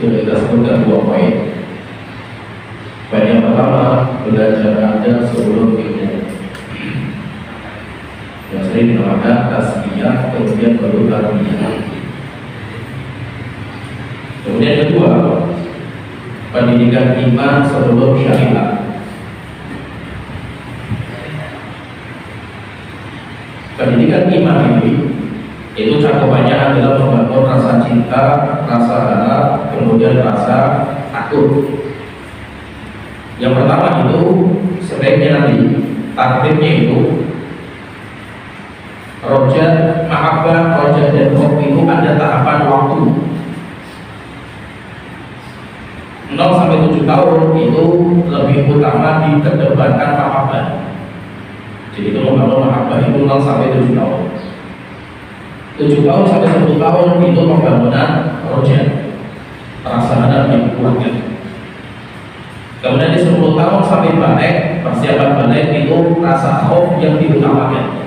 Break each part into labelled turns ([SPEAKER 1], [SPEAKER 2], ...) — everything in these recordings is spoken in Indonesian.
[SPEAKER 1] sudah kita sebutkan 2 poin. Poin yang pertama, belajar ada sebelum ilmu, yang sering dinamakan tasbiyah, kemudian baru tarbiyah. Kemudian kedua, pendidikan iman sebelum syariat. Pendidikan iman ini itu cakupannya adalah membangun rasa cinta, rasa harap, kemudian rasa takut. Yang pertama itu sebaiknya nanti takdirnya itu roja, mahabbah, roja dan hob itu ada tahapan waktu 0 sampai 7 tahun itu lebih utama dikedepankan mahabbah. Jadi itu membangun mahabbah itu 0 sampai 7 tahun. 7 tahun sampai 10 tahun itu pembangunan roja, rasa harap yang kuatkan. Kemudian di 10 tahun sampai balik, persiapan balik itu rasa hof yang diutamakan.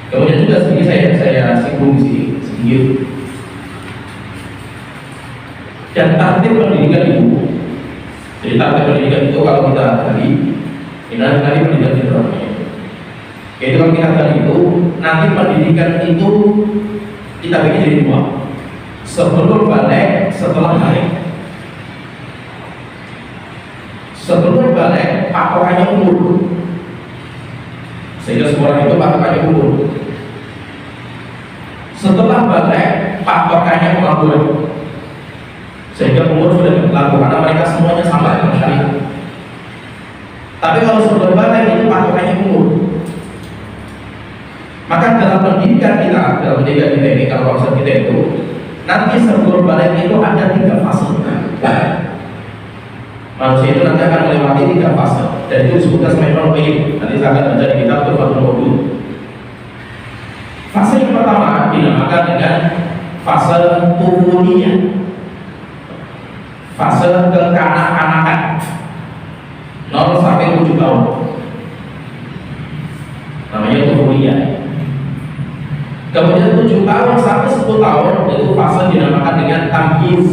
[SPEAKER 1] Kemudian juga sedikit saya singgung di sini sedikit. Dan target pendidikan itu, jadi target pendidikan itu kalau kita gali, ini nanti pendidikan di dalamnya. Yaitu kalau kita gali itu, nanti pendidikan itu kita bagi jadi 2. Sebelum balik, setelah balik. Sebelum balik, patokannya umur, sehingga semua itu patokannya umur. Setelah balik, patokannya kemampuan, sehingga umur sudah berlaku karena mereka semuanya sama dengan syariat. Tapi kalau sebelum balik itu patokannya umur. Maka dalam pendidikan kita ini, kalau konsep kita itu nanti sebelum balik itu ada 3 fase. Manusia itu nanti akan melewati 3 fase, dan itu disebutkan sebagai Qayyim. Nanti saya akan baca di kitab Tuhfatul Maulud. Fase yang pertama dinamakan dengan fase tufuliyah, fase kekanak-kanakan 0 sampai 7 tahun, namanya tufuliyah. Kemudian 7 tahun sampai 10 tahun itu fase dinamakan dengan tamyiz.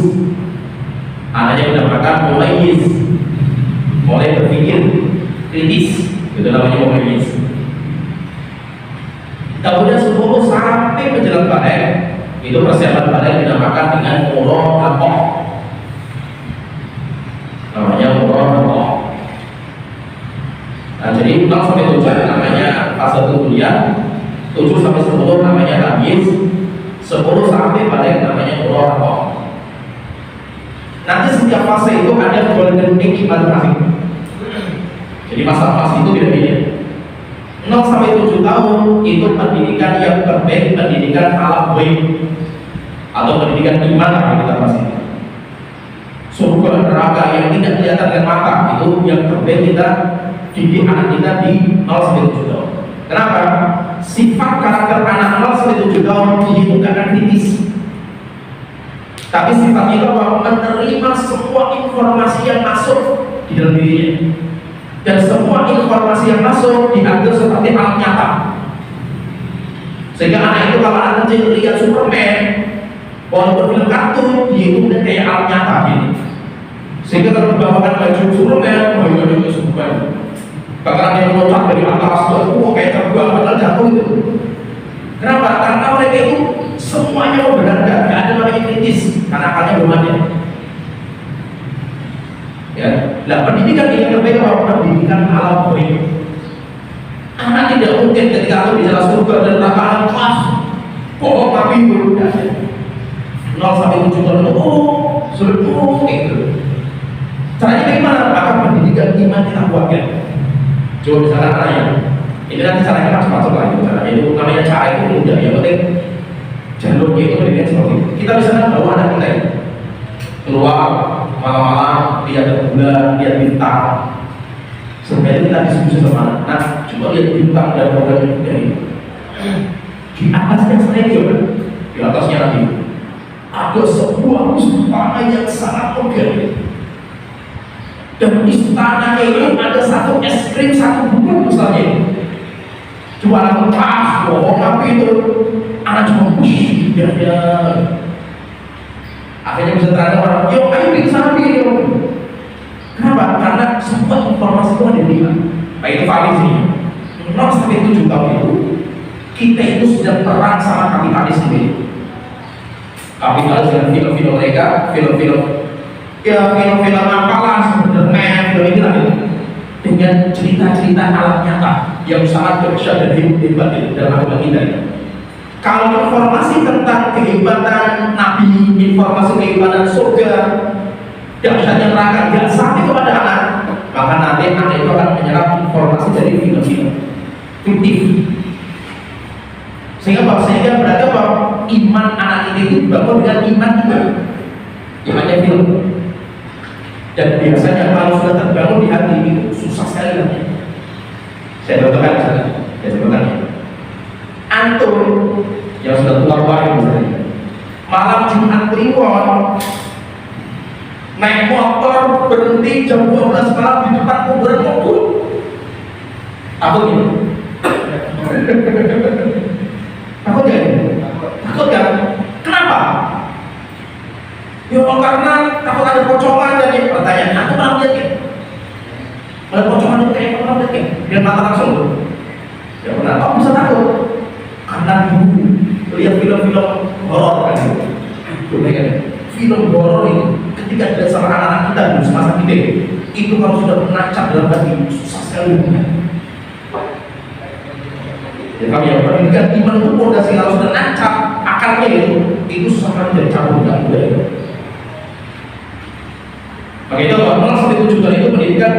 [SPEAKER 1] Anaknya dinamakan mumayyiz, mulai berpikir kritis, itu namanya mumayyiz. Kemudian 10 sampai menjelang balik itu persiapan balik dinamakan dengan muraqabah, namanya muraqabah. Nah, jadi 0 sampai 7 namanya fase kuliah, 7 sampai 10 namanya tamyiz, 10 sampai balik namanya muraqabah. Nanti setiap fase itu ada golden age masing-masing. Jadi masa-masa itu beda-beda. 0 sampai 7 tahun itu pendidikan yang terbaik, pendidikan alam baik atau pendidikan iman yang kita pasti. Surga neraka yang tidak kelihatan dengan mata itu yang terbaik kita didik anak kita di 0 sampai 7 tahun. Kenapa? Sifat karakter anak 0 sampai 7 tahun itu bukan kritis, tapi sifatnya itu menerima semua informasi yang masuk di dalam dirinya, dan semua informasi yang masuk dianggap seperti hal nyata. Sehingga anak itu kalau anak kecil lihat Superman, walaupun film kartun, dia itu udah kayak hal nyata gitu. Sehingga kalau dibawakan baju Superman, baju Superman, bahkan dia meloncat dari atas, kayak terbang padahal jatuh gitu. Kenapa? Karena mereka itu semuanya membenarkan, tidak ada namanya kritis, karena akalnya belum ada. Ya, nah pendidikan yang terbaik adalah pendidikan alam baik. Anak tidak mungkin ketika aku bicara surga dan neraka alam kelas, tapi belum ada. 0 sampai 7 tahun itu, sulit gitu. Caranya bagaimana? Maka pendidikan iman kita kuatkan. Coba misalkan anaknya, ini nanti caranya macam-macam lah itu caranya. Itu namanya cara itu mudah, yang penting jalurnya itu pendidikan seperti itu. Kita bisa bawa anak kita ini keluar malam-malam, lihat bulan, lihat bintang. Sebenarnya kita diskusi sama anak. Nah, coba lihat bintang dan program dari di atasnya saya coba, di atasnya nanti ada sebuah istana yang sangat modern. Dan istananya ini ada satu es krim, satu buku misalnya. Coba anak pas, bohong apa itu? Anak cuma ya. Akhirnya bisa terangkan orang, yuk ayo bikin sana bikin yuk. Kenapa? Karena semua informasi itu ada di iman. Baik itu valid sih. 0 sampai 7 tahun itu kita itu sudah perang sama kapitalis sendiri. Kapitalis dengan film-film mereka, film-film apalah, Superman, film ini lah itu. Dengan cerita-cerita alam nyata yang sangat dahsyat dan hebat dalam agama kita. Kalau informasi tentang kehebatan Nabi, informasi kehebatan surga, dahsyatnya neraka tidak sampai kepada anak, maka nanti anak itu akan menyerap informasi dari film-film fiktif. Sehingga berarti apa? Iman anak itu dibangun dengan iman juga, imannya film. Dan biasanya kalau sudah terbangun di hati itu susah sekali namanya. Saya contohkan misalnya, antum yang sudah tua misalnya, malam Jumat Kliwon naik motor berhenti jam 12 malam di depan kuburan mobil. Takut gitu? Takut gak? Takut gak? Kenapa? Ya karena takut ada pocongan dari pertanyaan. Aku pernah lihat ya? Ada pocongan itu kayak pernah lihat ya? Dengan mata langsung tuh. Ya pernah. Kok bisa takut? Karena dulu lihat film-film horor kan itu. Film horor itu ketika tidak sama anak-anak kita dulu semasa kita itu kalau sudah menancap dalam hati susah sekali. Ya kami yang pendidikan iman itu pondasi kalau sudah nancap akarnya itu susah sekali jadi cabut dan budaya. Maka itu kalau sampai 7 tahun itu pendidikan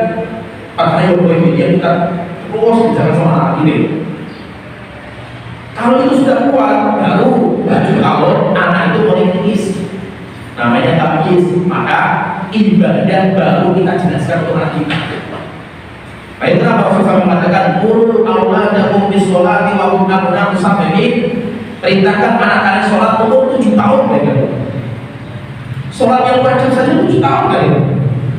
[SPEAKER 1] pakaian media kita terus bicara sama anak ini. Kalau itu sudah kuat, baru 7 tahun anak itu mulai menangis. Namanya tamyiz, maka ibadah baru kita jelaskan untuk anak kita. Baik, kenapa Rasulullah mengatakan muru auladakum bis-sholati wa hum abna'u sab'in, perintahkan anak kalian sholat umur 7 tahun kan. Sholat yang wajib saja 7 tahun kan.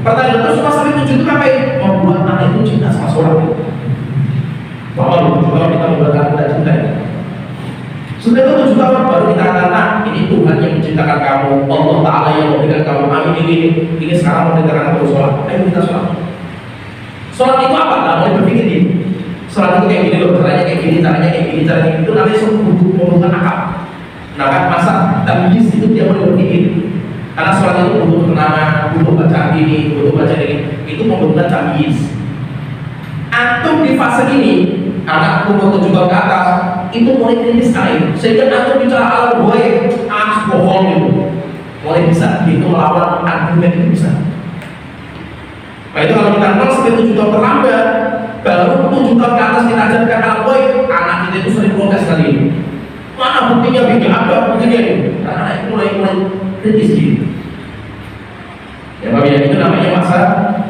[SPEAKER 1] Pertanyaan terus sampai 7 itu ngapain? Membuat anak itu cinta sama sholat. Bahwa 7 tahun kita membuat anak kita cinta. Sudah itu 7 tahun baru kita katakan ini Tuhan yang menciptakan kamu, Allah Ta'ala yang memberikan kamu, amin ini sekarang memberikan kamu sholat. Ayo kita sholat. Sholat itu apa? Nah, mulai berpikir nih. Sholat itu kayak gini loh, caranya kayak gini, caranya kayak gini, caranya kayak gitu. Nanti semua membutuhkan akal. Nah kan masa tamyiz itu dia mulai berpikir. Karena sholat itu butuh kenangan, butuh bacaan ini, butuh bacaan ini. Itu membutuhkan tamyiz. Antum di fase ini, anak umur 7 tahun ke atas, itu mulai kritis sekali. Sehingga antum bicara alam goib, bohong gitu. Mulai bisa, itu melawan argumen itu bisa. Nah itu kalau kita 0 sampai 7 tahun terlambat, baru 7 tahun ke atas kita ajarkan alam goib, anak kita itu sering protes kali ini. Mana buktinya bikin ada buktinya ini? Karena anak itu mulai kritis gitu. Ya Bapak ya, itu namanya masa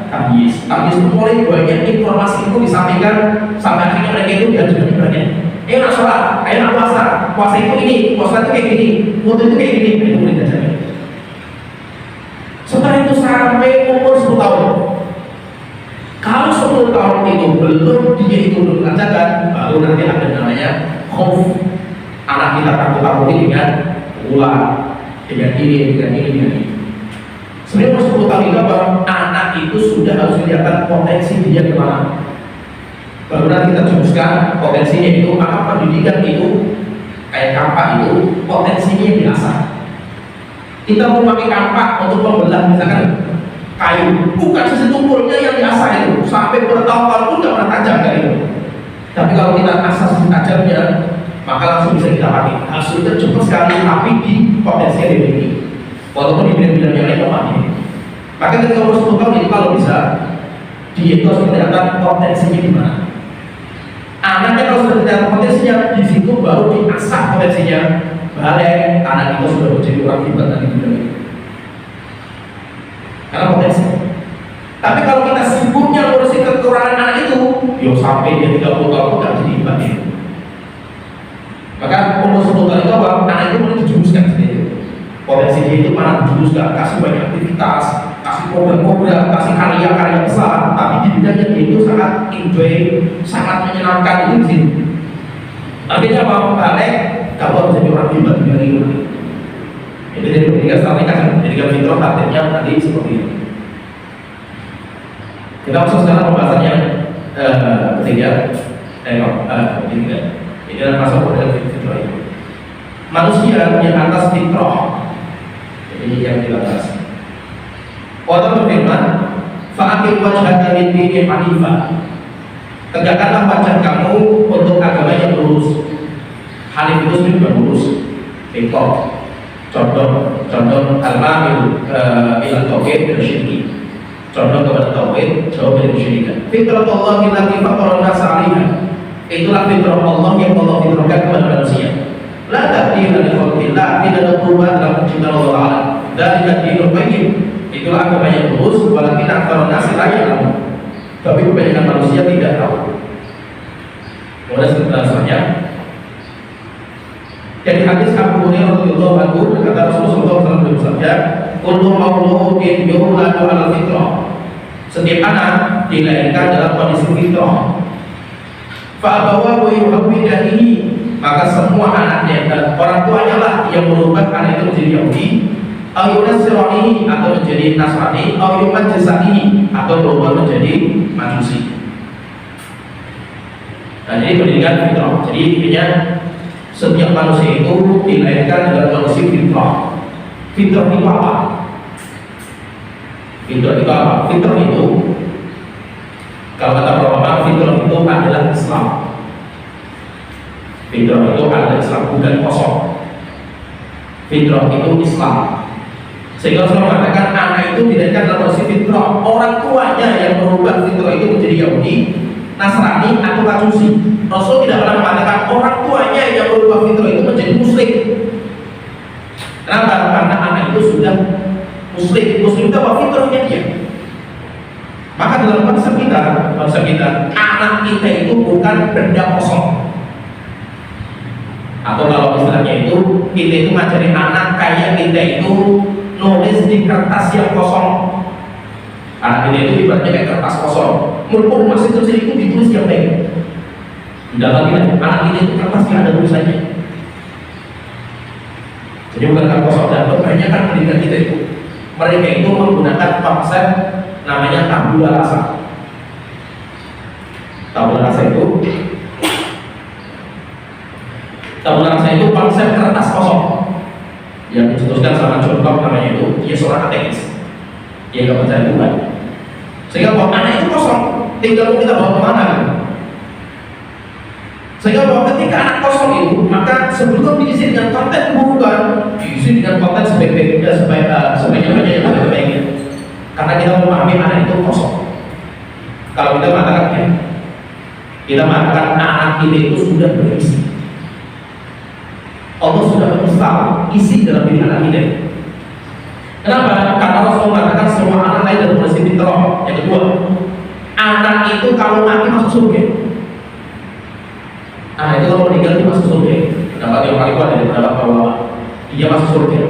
[SPEAKER 1] tamyiz. Tamyiz itu mulai banyak informasi itu disampaikan sampai akhirnya mereka itu diajarkan banyak. Ayo nak sholat, ayo nak puasa, puasa itu ini, puasa itu kayak gini, wudu itu kayak gini, itu mulai diajarkan. Setelah itu sampai umur 10 tahun. Kalau 10 tahun itu dia itu belum diajarkan, baru nanti ada namanya khauf. Anak kita takut-takuti dengan ular, dengan ini. Sebenarnya 10 tahun itu anak itu sudah harus kelihatan potensi dia kemana. Baru nanti kita jelaskan potensinya itu, maka pendidikan itu kayak kampak itu potensinya yang diasah. Kita mau pakai kampak untuk membelah misalkan kayu, bukan sisi tumpulnya yang diasah itu, sampai bertahun-tahun pun nggak pernah tajam kayak itu. Tapi kalau kita asah sisi tajamnya, maka langsung bisa kita pakai. Hasilnya cepat sekali, tapi di potensi yang dimiliki. Walaupun di bidang-bidang yang lain memahami. Maka ketika umur 10 tahun itu kalau bisa, dia itu harus kelihatan potensinya di mana. Anaknya kalau sudah kelihatan potensinya, di situ baru diasah potensinya. Balik, anak itu sudah menjadi orang hebat dan bidang itu. Karena potensi. Tapi kalau kita sibuknya ngurusin kekurangan anak itu, yo sampai dia 30 tahun pun nggak jadi hebat ya. Maka umur 10 tahun itu anak itu mulai dijumuskan sendiri. Potensi dia itu mana dijumuskan, kasih banyak aktivitas, kasih program-program, kasih karya-karya besar, tapi di bidangnya dia itu sangat enjoy, sangat menyenangkan itu di sini. Akhirnya apa? Balik, kalau harus jadi orang hebat di bidang itu. Ya, Jadi dari pendidikan setelah nikah kan, pendidikan fitrah artinya tadi seperti itu. Kita masuk sekarang pembahasan yang ketiga. Ketiga. Ini adalah masuk pada fitrah itu. Manusia yang atas fitrah. Ini yang dibahas. Allah berfirman, "Fa'aqim wajhaka lid-dini hanifah." Tegakkanlah wajah kamu untuk agama yang lurus. Hanif itu sebenarnya bukan lurus. Fitrah. Contoh al-ma'il ila tauhid dan syirki. Contoh kepada tauhid, jauh dari kesyirikan. Fitratullah allati fatara an-nasa 'alaiha. Itulah fitrah Allah yang Allah fitrahkan kepada manusia. La tabdila li khalqillah, tidak ada perubahan dalam penciptaan Allah Ta'ala. Dzalika dinul qayyim. Itulah agama yang lurus, walakin aktsarun nasi la ya'lamun. Tapi kebanyakan manusia tidak tahu. Kemudian selanjutnya dari hadis Abu Hurairah radhiyallahu anhu kata Rasulullah SAW bersabda, "Kullu mauludin yuladu 'alal fitrah." Setiap anak dilahirkan dalam kondisi fitrah. Fa abawahu yuhawwidanihi, maka semua anaknya dan orang tuanya lah yang merubah anak itu menjadi Yahudi, atau Nasrani atau menjadi Nasrani, atau Majusani atau berubah menjadi Majusi. Nah, jadi pendidikan fitrah. Jadi intinya setiap manusia itu dilahirkan dalam kondisi fitrah. Fitrah itu apa? Fitrah itu apa? Fitrah itu, kalau kata para ulama, fitrah itu adalah Islam. Fitrah itu adalah Islam, bukan kosong. Fitrah itu Islam. Sehingga Rasul mengatakan anak itu dilahirkan dalam kondisi fitrah. Orang tuanya yang merubah fitrah itu menjadi Yahudi, Nasrani atau Majusi. Rasul tidak pernah mengatakan orang tuanya yang berubah fitrah itu menjadi Muslim. Kenapa? Karena anak itu sudah Muslim. Muslim itu apa? Fitrahnya dia. Maka dalam konsep kita, anak kita itu bukan benda kosong. Atau kalau istilahnya itu, kita itu ngajarin anak kayak kita itu nulis di kertas yang kosong. Anak kita itu ibaratnya kayak kertas kosong. Mumpung masih kecil itu ditulis yang baik. Dalam kita, anak kita itu kertas yang ada tulisannya. Jadi bukan kertas kosong. Dan kebanyakan pendidikan kita itu, mereka itu menggunakan konsep namanya tabula rasa. Tabula rasa itu konsep kertas kosong yang dicetuskan sama John Locke, namanya itu. Dia seorang ateis. Dia nggak percaya Tuhan. Sehingga bahwa anak itu kosong, tinggal kita bawa kemana? Sehingga bahwa ketika anak kosong itu, maka sebelum diisi dengan konten keburukan, diisi dengan konten sebaik-baiknya, sebanyak-banyaknya yang terbaiknya. Karena kita memahami anak itu kosong. Kalau kita mengatakan anak kita itu sudah berisi. Allah sudah menginstal isi dalam diri anak kita. Kenapa? Karena Rasul mengatakan semua anak lain dalam kondisi fitrah. Yang kedua, anak itu kalau mati masuk surga. Anak itu kalau meninggal dia masuk surga. Pendapat yang paling kuat dari pendapat para ulama, dia masuk surga.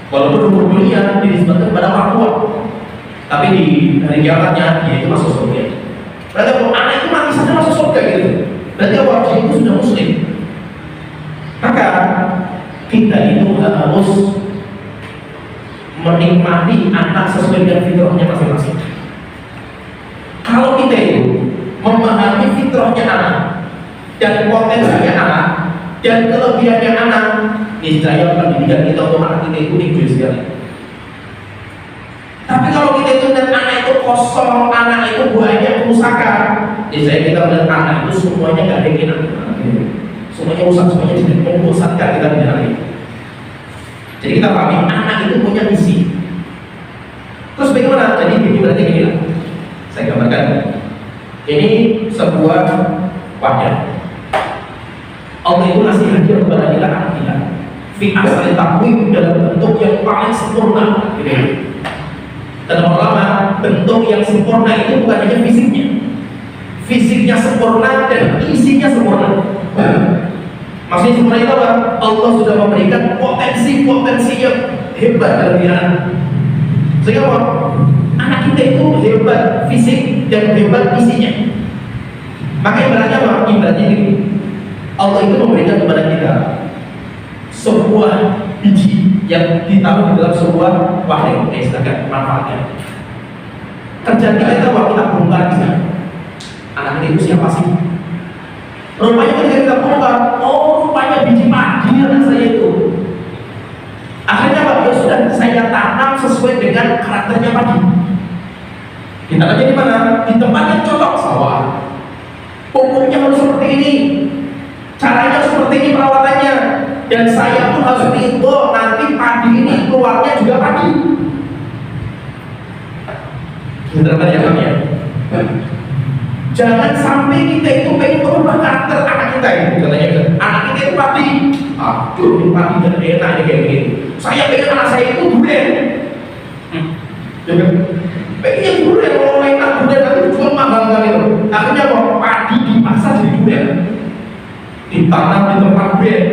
[SPEAKER 1] Walaupun umur dunia dinisbatkan kepada orang tua, tapi di hari kiamatnya dia itu masuk surga. Berarti kalau anak itu mati saja masuk surga gitu. Berarti orang itu sudah muslim. Maka kita itu harus menikmati anak sesuai dengan fitrahnya masing-masing. Kalau kita itu memahami fitrahnya anak dan potensinya anak dan kelebihannya anak, niscaya pendidikan kita untuk anak kita itu tinggi sekali. Tapi kalau kita itu melihat anak itu kosong, anak itu banyak kerusakan, niscaya kita melihat anak itu semuanya gak ada yang enak. Semuanya rusak, semuanya membosankan kita di dalam ini. Jadi kita pahami anak itu punya misi. Terus bagaimana? Jadi ini berarti gini lah. Saya gambarkan. Ini sebuah wadah. Allah itu ngasih hadiah kepada kita anak kita. Fi asli takwim dalam bentuk yang paling sempurna. Dan lama bentuk yang sempurna itu bukan hanya fisiknya. Fisiknya sempurna dan isinya sempurna. Maksudnya sempurna itu apa? Allah sudah memberikan potensi-potensi yang hebat dalam diri anak. Sehingga apa? Anak kita itu hebat fisik dan hebat isinya. Maka ibaratnya apa? Ibaratnya ini, Allah itu memberikan kepada kita sebuah biji. yang ditaruh di dalam sebuah wadah sedangkan manfaatnya. Kerjaan kita itu waktu kita bongkar bisa. Anak ini itu siapa sih? Rupanya ketika kita bongkar, oh rupanya biji padi anak saya itu. Akhirnya Pak, ya sudah saya tanam sesuai dengan karakternya padi. Kita aja di mana? Di tempat yang cocok sawah. Pupuknya harus seperti ini, caranya seperti ini perawatannya, dan saya pun harus ringo nanti padi ini keluarnya juga padi. Benar ya Pak ya? Jangan sampai kita itu pengen merubah karakter anak kita itu. Katanya anak kita itu padi. Aduh, ini padi dan enak ini kayak gini. Saya pengen anak saya itu durian. Pengen durian, kalau enak durian nanti jual mahal kali itu. Akhirnya mau padi dipaksa jadi durian. Ditanam di tempat durian.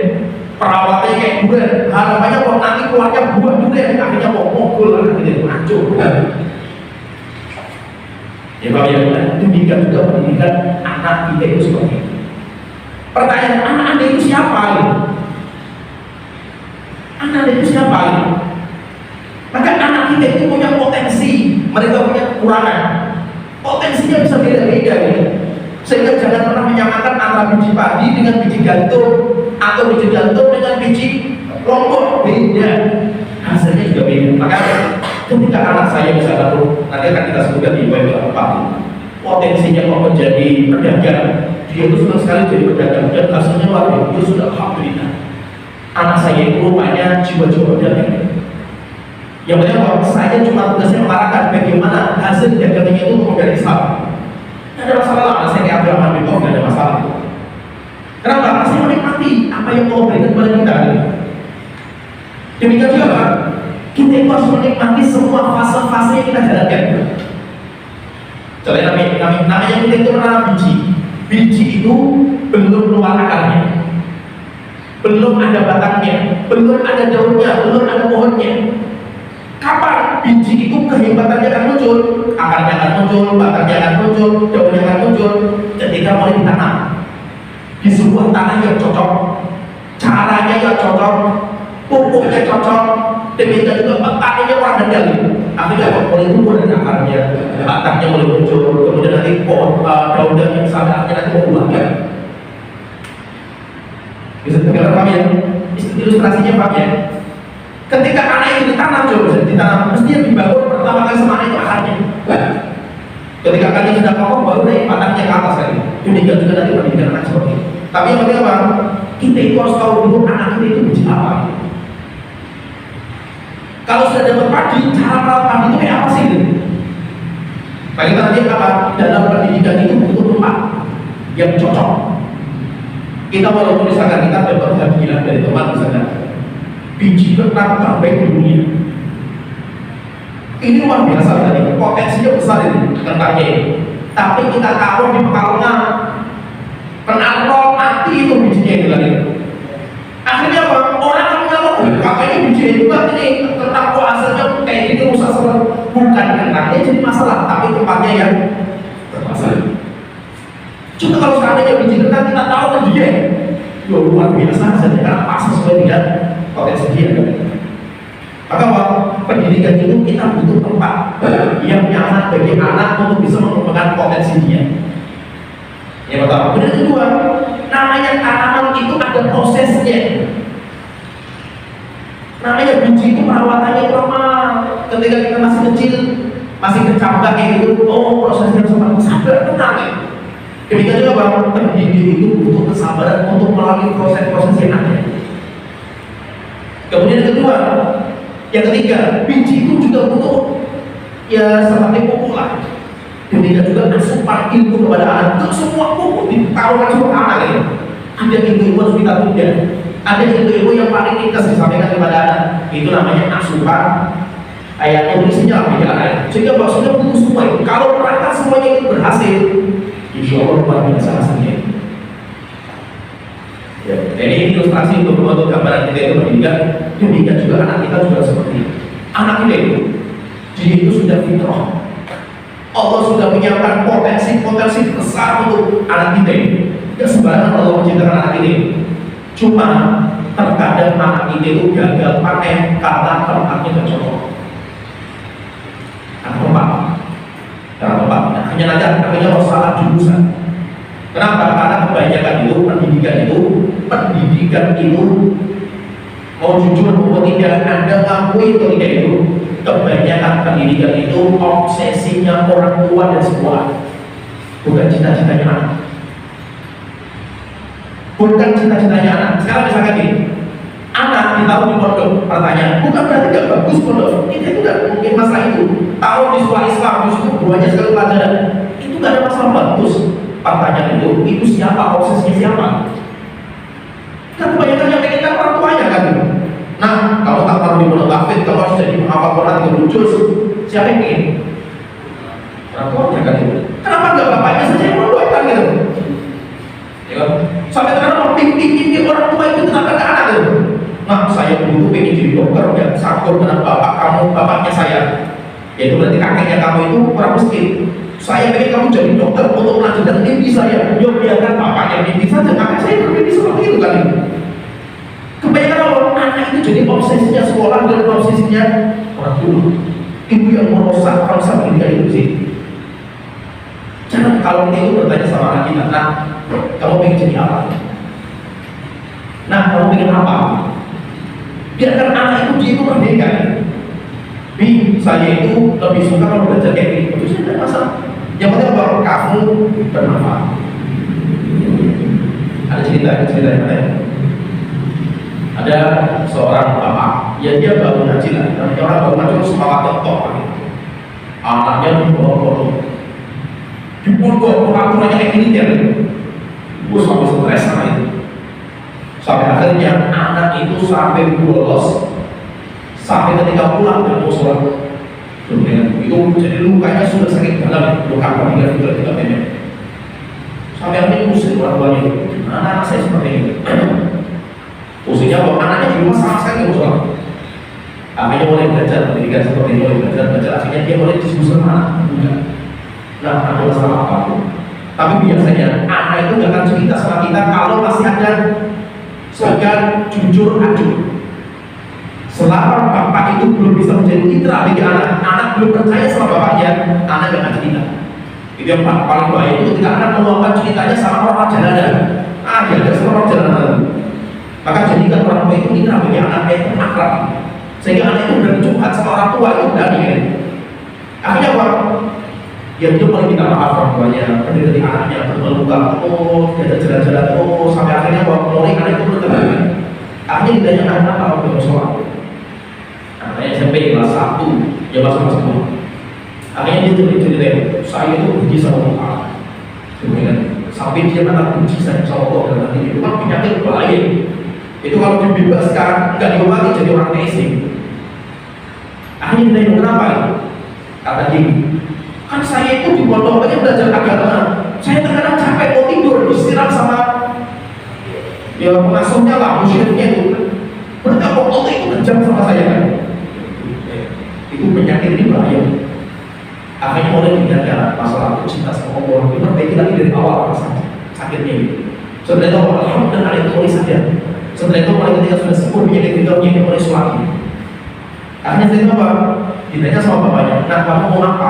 [SPEAKER 1] Perawatannya kayak durian. Harapannya kalau nanti keluarnya buah durian. Akhirnya mau mogul anak kita itu hancur. Ya Pak ya, demikian juga pendidikan anak kita itu seperti itu. Pertanyaan, anak anda itu siapa? Anak anda itu siapa? Maka anak kita itu punya potensi, mereka punya kekurangan. Potensinya bisa beda-beda ya. Sehingga jangan pernah menyamakan antara biji padi dengan biji gantung, atau biji gantung dengan biji lombok, beda. Hasilnya juga beda. Maka ketika anak saya misalnya nanti akan kita sebutkan di web 4, potensinya mau menjadi pedagang, dia itu senang sekali jadi pedagang dan hasilnya luar biasa. Dia sudah alhamdulillah. Anak saya itu rupanya jiwa-jiwa pedagang. Yang banyak kalau saya cuma tugasnya mengarahkan bagaimana hasil dagangnya itu menjadi Islam. Tidak ada masalah, anak saya kayak Abraham bin Auf, tidak ada masalah. Kenapa? Karena saya menikmati apa yang Allah berikan kepada kita. Demikian juga Pak, kita itu harus menikmati semua fase-fase yang kita jalankan. Contohnya namanya kita itu menanam biji. Biji itu belum keluar akarnya, belum ada batangnya, belum ada daunnya, belum ada pohonnya. Kapan biji itu kehebatannya akan muncul? Akarnya akan muncul, batangnya akan muncul, daunnya akan muncul ketika mulai ditanam di sebuah tanah yang cocok, caranya yang cocok, pupuknya cocok, demikian juga petaninya orang handal. Akhirnya mulai tumbuh dari akarnya, batangnya mulai muncul, kemudian nanti pohon daun-daun yang sampai akhirnya nanti membuahkan. Bisa dengar Pak ya? Ilustrasinya Pak ya? Ketika anak itu ditanam, coba ditanam, mesti yang dibangun pertama kali sama anak itu akarnya. Ketika akarnya sudah kokoh, baru naik batangnya ke atas kali. Demikian juga nanti pendidikan anak seperti itu. Tapi yang penting apa? Kita itu harus tahu dulu anak kita itu biji apa. Kalau sudah dapat padi, cara merawat padi itu kayak apa sih? Bagi tadi apa? Dalam pendidikan itu butuh tempat yang cocok. Kita walaupun misalkan kita dapat hadiah dari teman misalkan biji ketan terbaik di dunia, ini luar biasa tadi, potensinya besar ini kentangnya ini. Tapi kita taruh di Pekalongan, penantol mati itu bijinya itu tadi. Akhirnya apa? Orang akan ngomong, ini bijinya juga ini kentang kok hasilnya kayak gini rusak semua. Bukan kentangnya jadi masalah, tapi tempatnya yang bermasalah. Cuma kalau seandainya biji kentang kita tahu kan dia, ya luar biasa hasilnya karena pas sesuai dengan potensi dia. Maka pendidikan itu kita butuh tempat yang nyaman bagi anak untuk bisa mengembangkan potensi dia. Yang pertama. Kemudian kedua, namanya tanaman itu ada prosesnya. Namanya biji itu perawatannya itu lama. Ketika kita masih kecil, masih kecambak kayak gitu, oh prosesnya seperti sabar tenang ya. Demikian juga Bang, pendidik itu butuh kesabaran untuk melalui proses-proses yang ada. Kemudian kedua, yang ketiga, biji itu juga butuh ya seperti pupuk lah. Demikian juga asupan ilmu kepada anak. Itu semua pupuk ditaruhkan kepada anak ini. Ada ilmu harus kita tunda. Ada ilmu yang paling ringkas disampaikan kepada anak. Itu namanya asupan. Ayat nulisnya apa ya? Sehingga maksudnya butuh semua itu. Kalau perangkat semuanya itu berhasil, insya Allah luar biasa hasilnya. Ya, ini ilustrasi untuk membantu gambaran kita itu pendidikan. Demikian juga anak kita juga seperti itu. Anak kita itu, dia itu sudah fitrah. Allah sudah menyiapkan potensi-potensi besar untuk anak kita ini. Tidak sembarangan Allah menciptakan anak ini. Cuma terkadang anak itu gagal panen karena tempatnya gak cocok. Karena tempat, hanya nanti akhirnya salah jurusan. Kenapa? Karena kebanyakan itu pendidikan itu mau jujur mau tidak, Anda ngakui atau tidak itu, kebanyakan pendidikan itu obsesinya orang tua dan sekolah, bukan cita-citanya anak. Bukan cita-citanya anak. Sekarang misalkan ini, anak ditaruh di pondok, pertanyaan, bukan berarti gak bagus pondok. Kita itu gak mungkin masalah itu. Taruh di sekolah Islam, di situ banyak sekali pelajaran, itu gak ada masalah bagus. Pertanyaan itu siapa, obsesinya siapa? Kan kebanyakan yang pengen kan orang tuanya kan. Nah, kalau tak taruh di pondok hafid, kalau harus jadi menghafal Quran 30 juz, siapa yang ingin? Orang tuanya kan. Kenapa gak bapaknya saja yang mendoakan gitu? Ya, sampai sekarang mimpi orang tua itu kenapa ke anak itu? Nah, saya dulu pengen jadi dokter, dan sangkut dengan bapak kamu, bapaknya saya. Yaitu berarti kakeknya kamu itu orang miskin. Saya pengen kamu jadi dokter untuk melanjutkan mimpi saya. Ya biarkan bapaknya mimpi saja, kakek saya bermimpi seperti itu kan. Kebanyakan orang anak itu jadi obsesinya sekolah dan obsesinya orang tua. Ibu yang merusak pendidikan itu sih. Jangan kalau itu bertanya sama anak kita, nah, kamu pengen jadi apa? Nah, kamu pengen apa? Biarkan anak itu merdeka. Bi, saya itu lebih suka kalau belajar kayak gitu. Itu saya tidak masalah. Yang penting kalau kamu bermanfaat. Ada cerita yang lain. Ada seorang bapak, ya dia baru ngaji lah. Dan orang baru ngaji itu semangat tok. Anaknya dibawa-bawa. Dipukul aturannya kayak gini ya. Gue sampai stres sama itu. Sampai akhirnya anak itu sampai bolos, sampai ketika pulang dari sholat itu jadi lukanya sudah sakit dalam, luka pada tiga pendek. Sampai akhirnya pusing orang tuanya itu, anak saya seperti ini. Pusingnya bahwa anaknya di rumah sama sekali nggak sholat. Akhirnya mulai belajar pendidikan seperti ini, mulai belajar. Akhirnya dia mulai diskusi sama anak. Nah, ada masalah apa? Tapi biasanya anak itu nggak akan cerita sama kita kalau masih ada slogan jujur adil. Selama bapak itu belum bisa menjadi mitra bagi anak belum percaya sama bapaknya, anak nggak akan cerita. Itu yang paling bahaya itu ketika anak meluapkan ceritanya sama orang jalanan. Dia ada sama orang jalanan. Maka jadikan orang tua itu mitra bagi anaknya itu akrab. Sehingga anak itu berani curhat sama orang tua itu berani. Akhirnya apa? Ya dia mulai minta maaf orang tuanya, dari anaknya berluka, dia jalan-jalan, sampai akhirnya mulai anak itu berteman. Akhirnya ditanya anak kalau belum sholat. Anaknya SMP kelas 1, dia masuk semua. Akhirnya dia cerita, saya itu benci sama Allah. Kemudian sampai dia kata benci saya sama Allah dan nanti itu kan penyakit bahaya. Itu kalau dibebaskan nggak diobati jadi orang teisik. Akhirnya ditanya kenapa? Kata gini, kan saya itu di pondok aja belajar agama, saya terkadang capek mau tidur disiram sama ya pengasuhnya lah, musyriknya itu. Berarti Allah itu kejam sama saya kan? Itu penyakit ini bahaya. Akhirnya mulai dijaga masalah cinta sama Allah. Diperbaiki lagi dari awal sakitnya itu. Setelah itu alhamdulillah itu mulai sadar. Setelah itu mulai ketika sudah sembuh penyakit hidupnya mulai suami. Akhirnya saya apa? Ditanya sama bapaknya, nah kamu mau apa?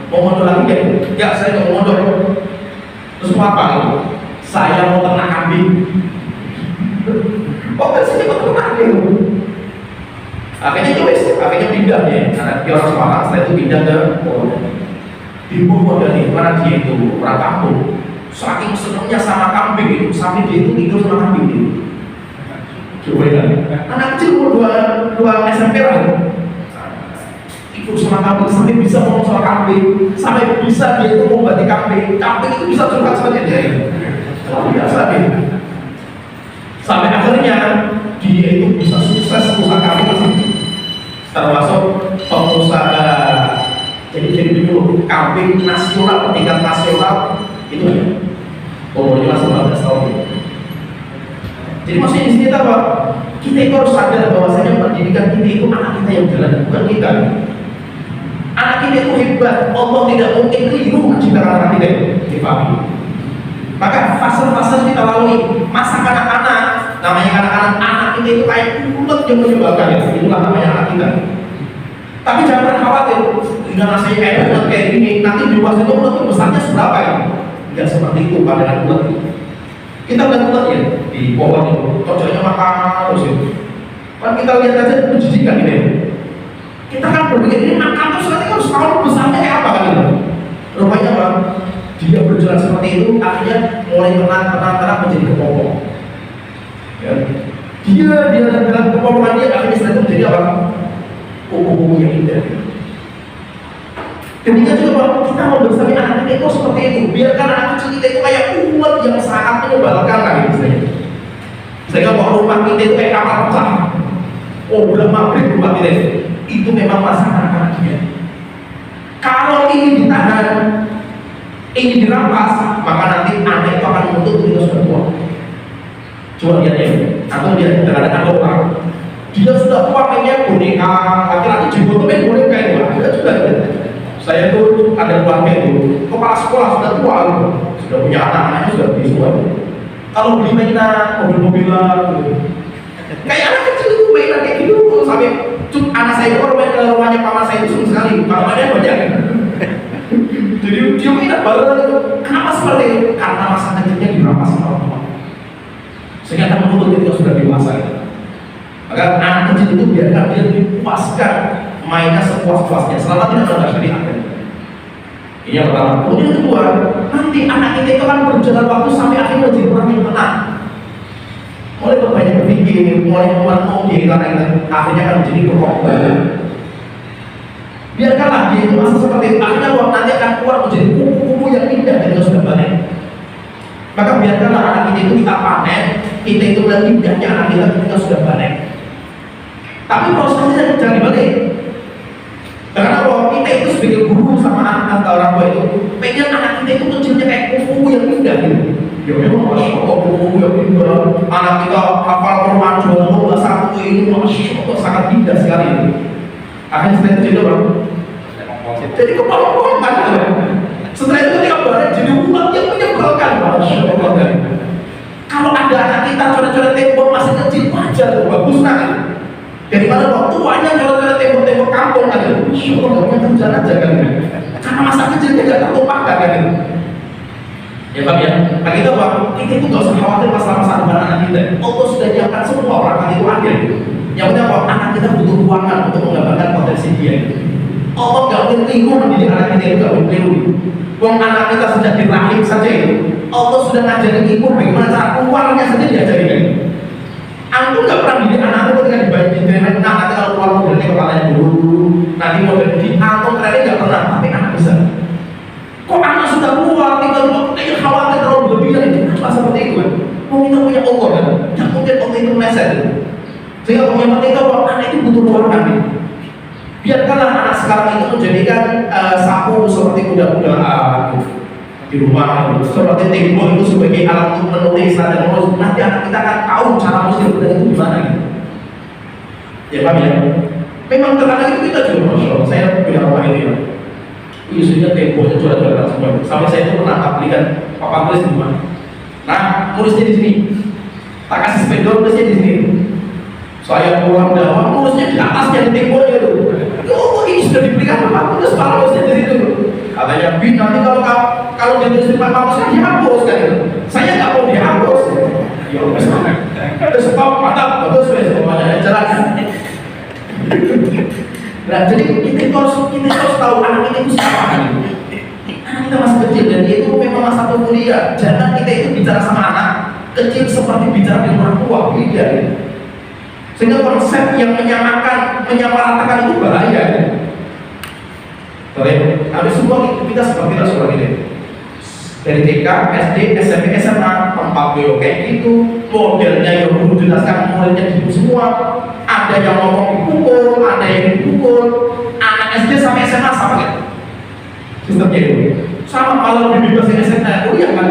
[SPEAKER 1] Mau mondok lagi ya? Ya, saya nggak mau mondok. Terus mau apa itu? Saya mau ternak kambing. Kan saya mau ternak kambing. Akhirnya pindah ya. Karena dia orang Semarang, setelah itu pindah ke Purwokerto. Di Purwokerto itu, karena dia itu orang kampung. Saking senangnya sama kambing itu, sampai dia itu tidur sama kambing itu. Coba ya. Anak kecil umur 2 SMP lah. Ikut sama kambing, sampai bisa ngomong sama kambing, sampai bisa dia itu mengobati kambing. Kambing itu bisa curhat sama dia. Luar biasa dia. Sampai akhirnya dia itu bisa sukses usaha kambing masih termasuk pengusaha. Jadi dulu kambing nasional, tingkat nasional itu ya. Umurnya masih 15 tahun. Jadi maksudnya di sini apa? Kita itu harus sadar bahwasanya pendidikan kita itu anak kita yang jalan, bukan kita. Anak kita itu hebat, Allah tidak mungkin keliru menciptakan anak kita itu, dipahami. Maka fase-fase kita lalui, masa kanak-kanak, namanya anak-anak, anak itu kita itu kayak ulet yang menyebalkan ya, itulah namanya anak kita. Tapi jangan khawatir, dengan saya kayak ulet kayak gini, nanti dewasa itu ulet besarnya seberapa ya? Tidak seperti itu pandangan ulet itu. Kita lihat ulet ya di pohon itu, kerjanya makan terus itu. Kan kita lihat aja menjijikan ini. Kita kan berpikir ini makan terus nanti harus tahu besarnya kayak apa kan itu. Rupanya apa? Dia berjalan seperti itu, akhirnya mulai tenang menjadi kepompong. Ya. Dia dalam kepompongan dia akhirnya setelah itu menjadi apa? Kuku-kuku yang indah. Demikian juga kalau kita mau bersama anak kita itu seperti itu, biarkan anak kecil kita itu kayak ulat yang sangat menyebalkan kan misalnya. Sehingga kalau rumah kita itu kayak kapal pecah. Oh, udah maghrib rumah kita itu memang masa anak-anak dia. Kalau ini ditahan, ini dirampas, maka nanti anak itu akan menuntut ketika sudah tua. Coba lihat ya, atau lihat kadang-kadang ada orang, dia sudah tua pengennya boneka, laki-laki jemput boneka itu, ada juga. Saya tuh ada keluarga itu, kepala sekolah sudah tua, sudah punya anak-anaknya sudah beli semua. Kalau beli mainan, mobil-mobilan, kayak anak kecil itu mainan kayak gitu, sampai anak saya itu kalau main ke rumahnya paman saya itu senang sekali, pamannya banyak. Jadi dia minat bareng itu. Kenapa seperti itu? Karena masa kecilnya dirampas sama orang tua. Sehingga akan menuntut ketika sudah dewasa. Maka anak kecil itu biarkan dia dipuaskan mainnya sepuas-puasnya selama tidak melanggar syariat. Ini yang pertama. Kemudian yang kedua, nanti anak kita itu akan berjalan waktu sampai akhirnya menjadi orang yang tenang. Mulai berbanyak berpikir, mulai merenung dia akhirnya akan menjadi kokoh. Biarkanlah dia itu masa seperti itu. Akhirnya waktu nanti akan keluar menjadi kuku-kuku yang indah ketika sudah panen. Maka biarkanlah anak kita itu kita panen, kita itu melihat indahnya anak kita ketika sudah panen. Tapi prosesnya jangan dibalik. Karena kalau kita itu sebagai guru sama anak atau orang tua itu, pengen anak kita itu kecilnya kayak kuku yang indah gitu. Ya memang masya Allah kuku yang indah. Anak kita hafal Quran jual satu ini masya Allah sangat indah sekali. Akhirnya setelah itu jadi apa? Jadi kepala-kepala gitu. Setelah itu ketika balik jadi umat yang menyebalkan. Masya Allah. Kalau ada anak kita coret-coret tembok masih kecil, wajar, bagus nanti. Dari mana waktu tuanya coret-coret tembok-tembok kampung aja. Masya Allah, gak punya kerjaan aja kan. Karena masa kecilnya gak terlupakan kan. Ya Pak ya, nah kita Pak, kita itu gak usah khawatir masalah-masalah depan anak kita. Allah sudah nyiapkan semua orang itu adil. Yang penting apa? Anak kita butuh ruangan untuk menggambarkan potensi dia. Allah gak mungkin keliru mendidik anak kita itu, gak mungkin keliru. Wong anak kita sejak di rahim saja itu, Allah sudah ngajarin ibu bagaimana cara keluarnya saja diajarin. Antum gak pernah didik anak itu ketika dibayi di internet, nah nanti kalau keluar modelnya kepalanya dulu, nanti model di antum trennya gak pernah, tapi anak bisa. Kok anak sudah keluar, tiba-tiba kita khawatir terlalu berlebihan itu, kenapa seperti itu kan? Oh kita punya Allah kan, gak mungkin Allah itu meleset. Sehingga yang penting itu anak itu butuh ruangan. Biarkanlah anak sekarang itu menjadikan sapu seperti kuda-kuda di rumah, seperti tembok itu sebagai alat untuk menulis dan menulis. Nanti anak kita akan tahu cara menulis kuda itu gimana gitu. Ya Pak ya. Memang terkadang itu kita juga masya Allah. Saya punya rumah ini ya. Isinya temboknya jual-jualan semua. Sampai saya itu pernah belikan papan tulis di rumah. Nah, nulisnya di sini. Tak kasih spidol nulisnya di sini. Saya pulang dakwah, nulisnya di atasnya di temboknya itu. Oh, ini sudah diberikan papan tulis, malah nulisnya di situ. Katanya, Bin, nanti kalau dia tulis di papan tulis kan dihapus kan itu. Saya nggak mau dihapus. Ya udah, terus mantap, bagus wes, semuanya jelas. Nah, jadi kita harus tahu anak kita itu siapa kan? Anak kita masih kecil dan dia itu memang masa kuliah. Jangan kita itu bicara sama anak kecil seperti bicara dengan orang tua, beda. Sehingga konsep yang menyamaratakan itu bahaya. Kami semua kita seperti Rasulullah ini. Dari TK, SD, SMP, SMA, tempat beliau kayak gitu, modelnya yang guru jelaskan modelnya gitu semua. Ada yang ngomong dipukul, ada yang dipukul. Anak SD sampai SMA sama kan? Sistemnya itu sama. Kalau lebih bebas dari SMA, kuliah kan?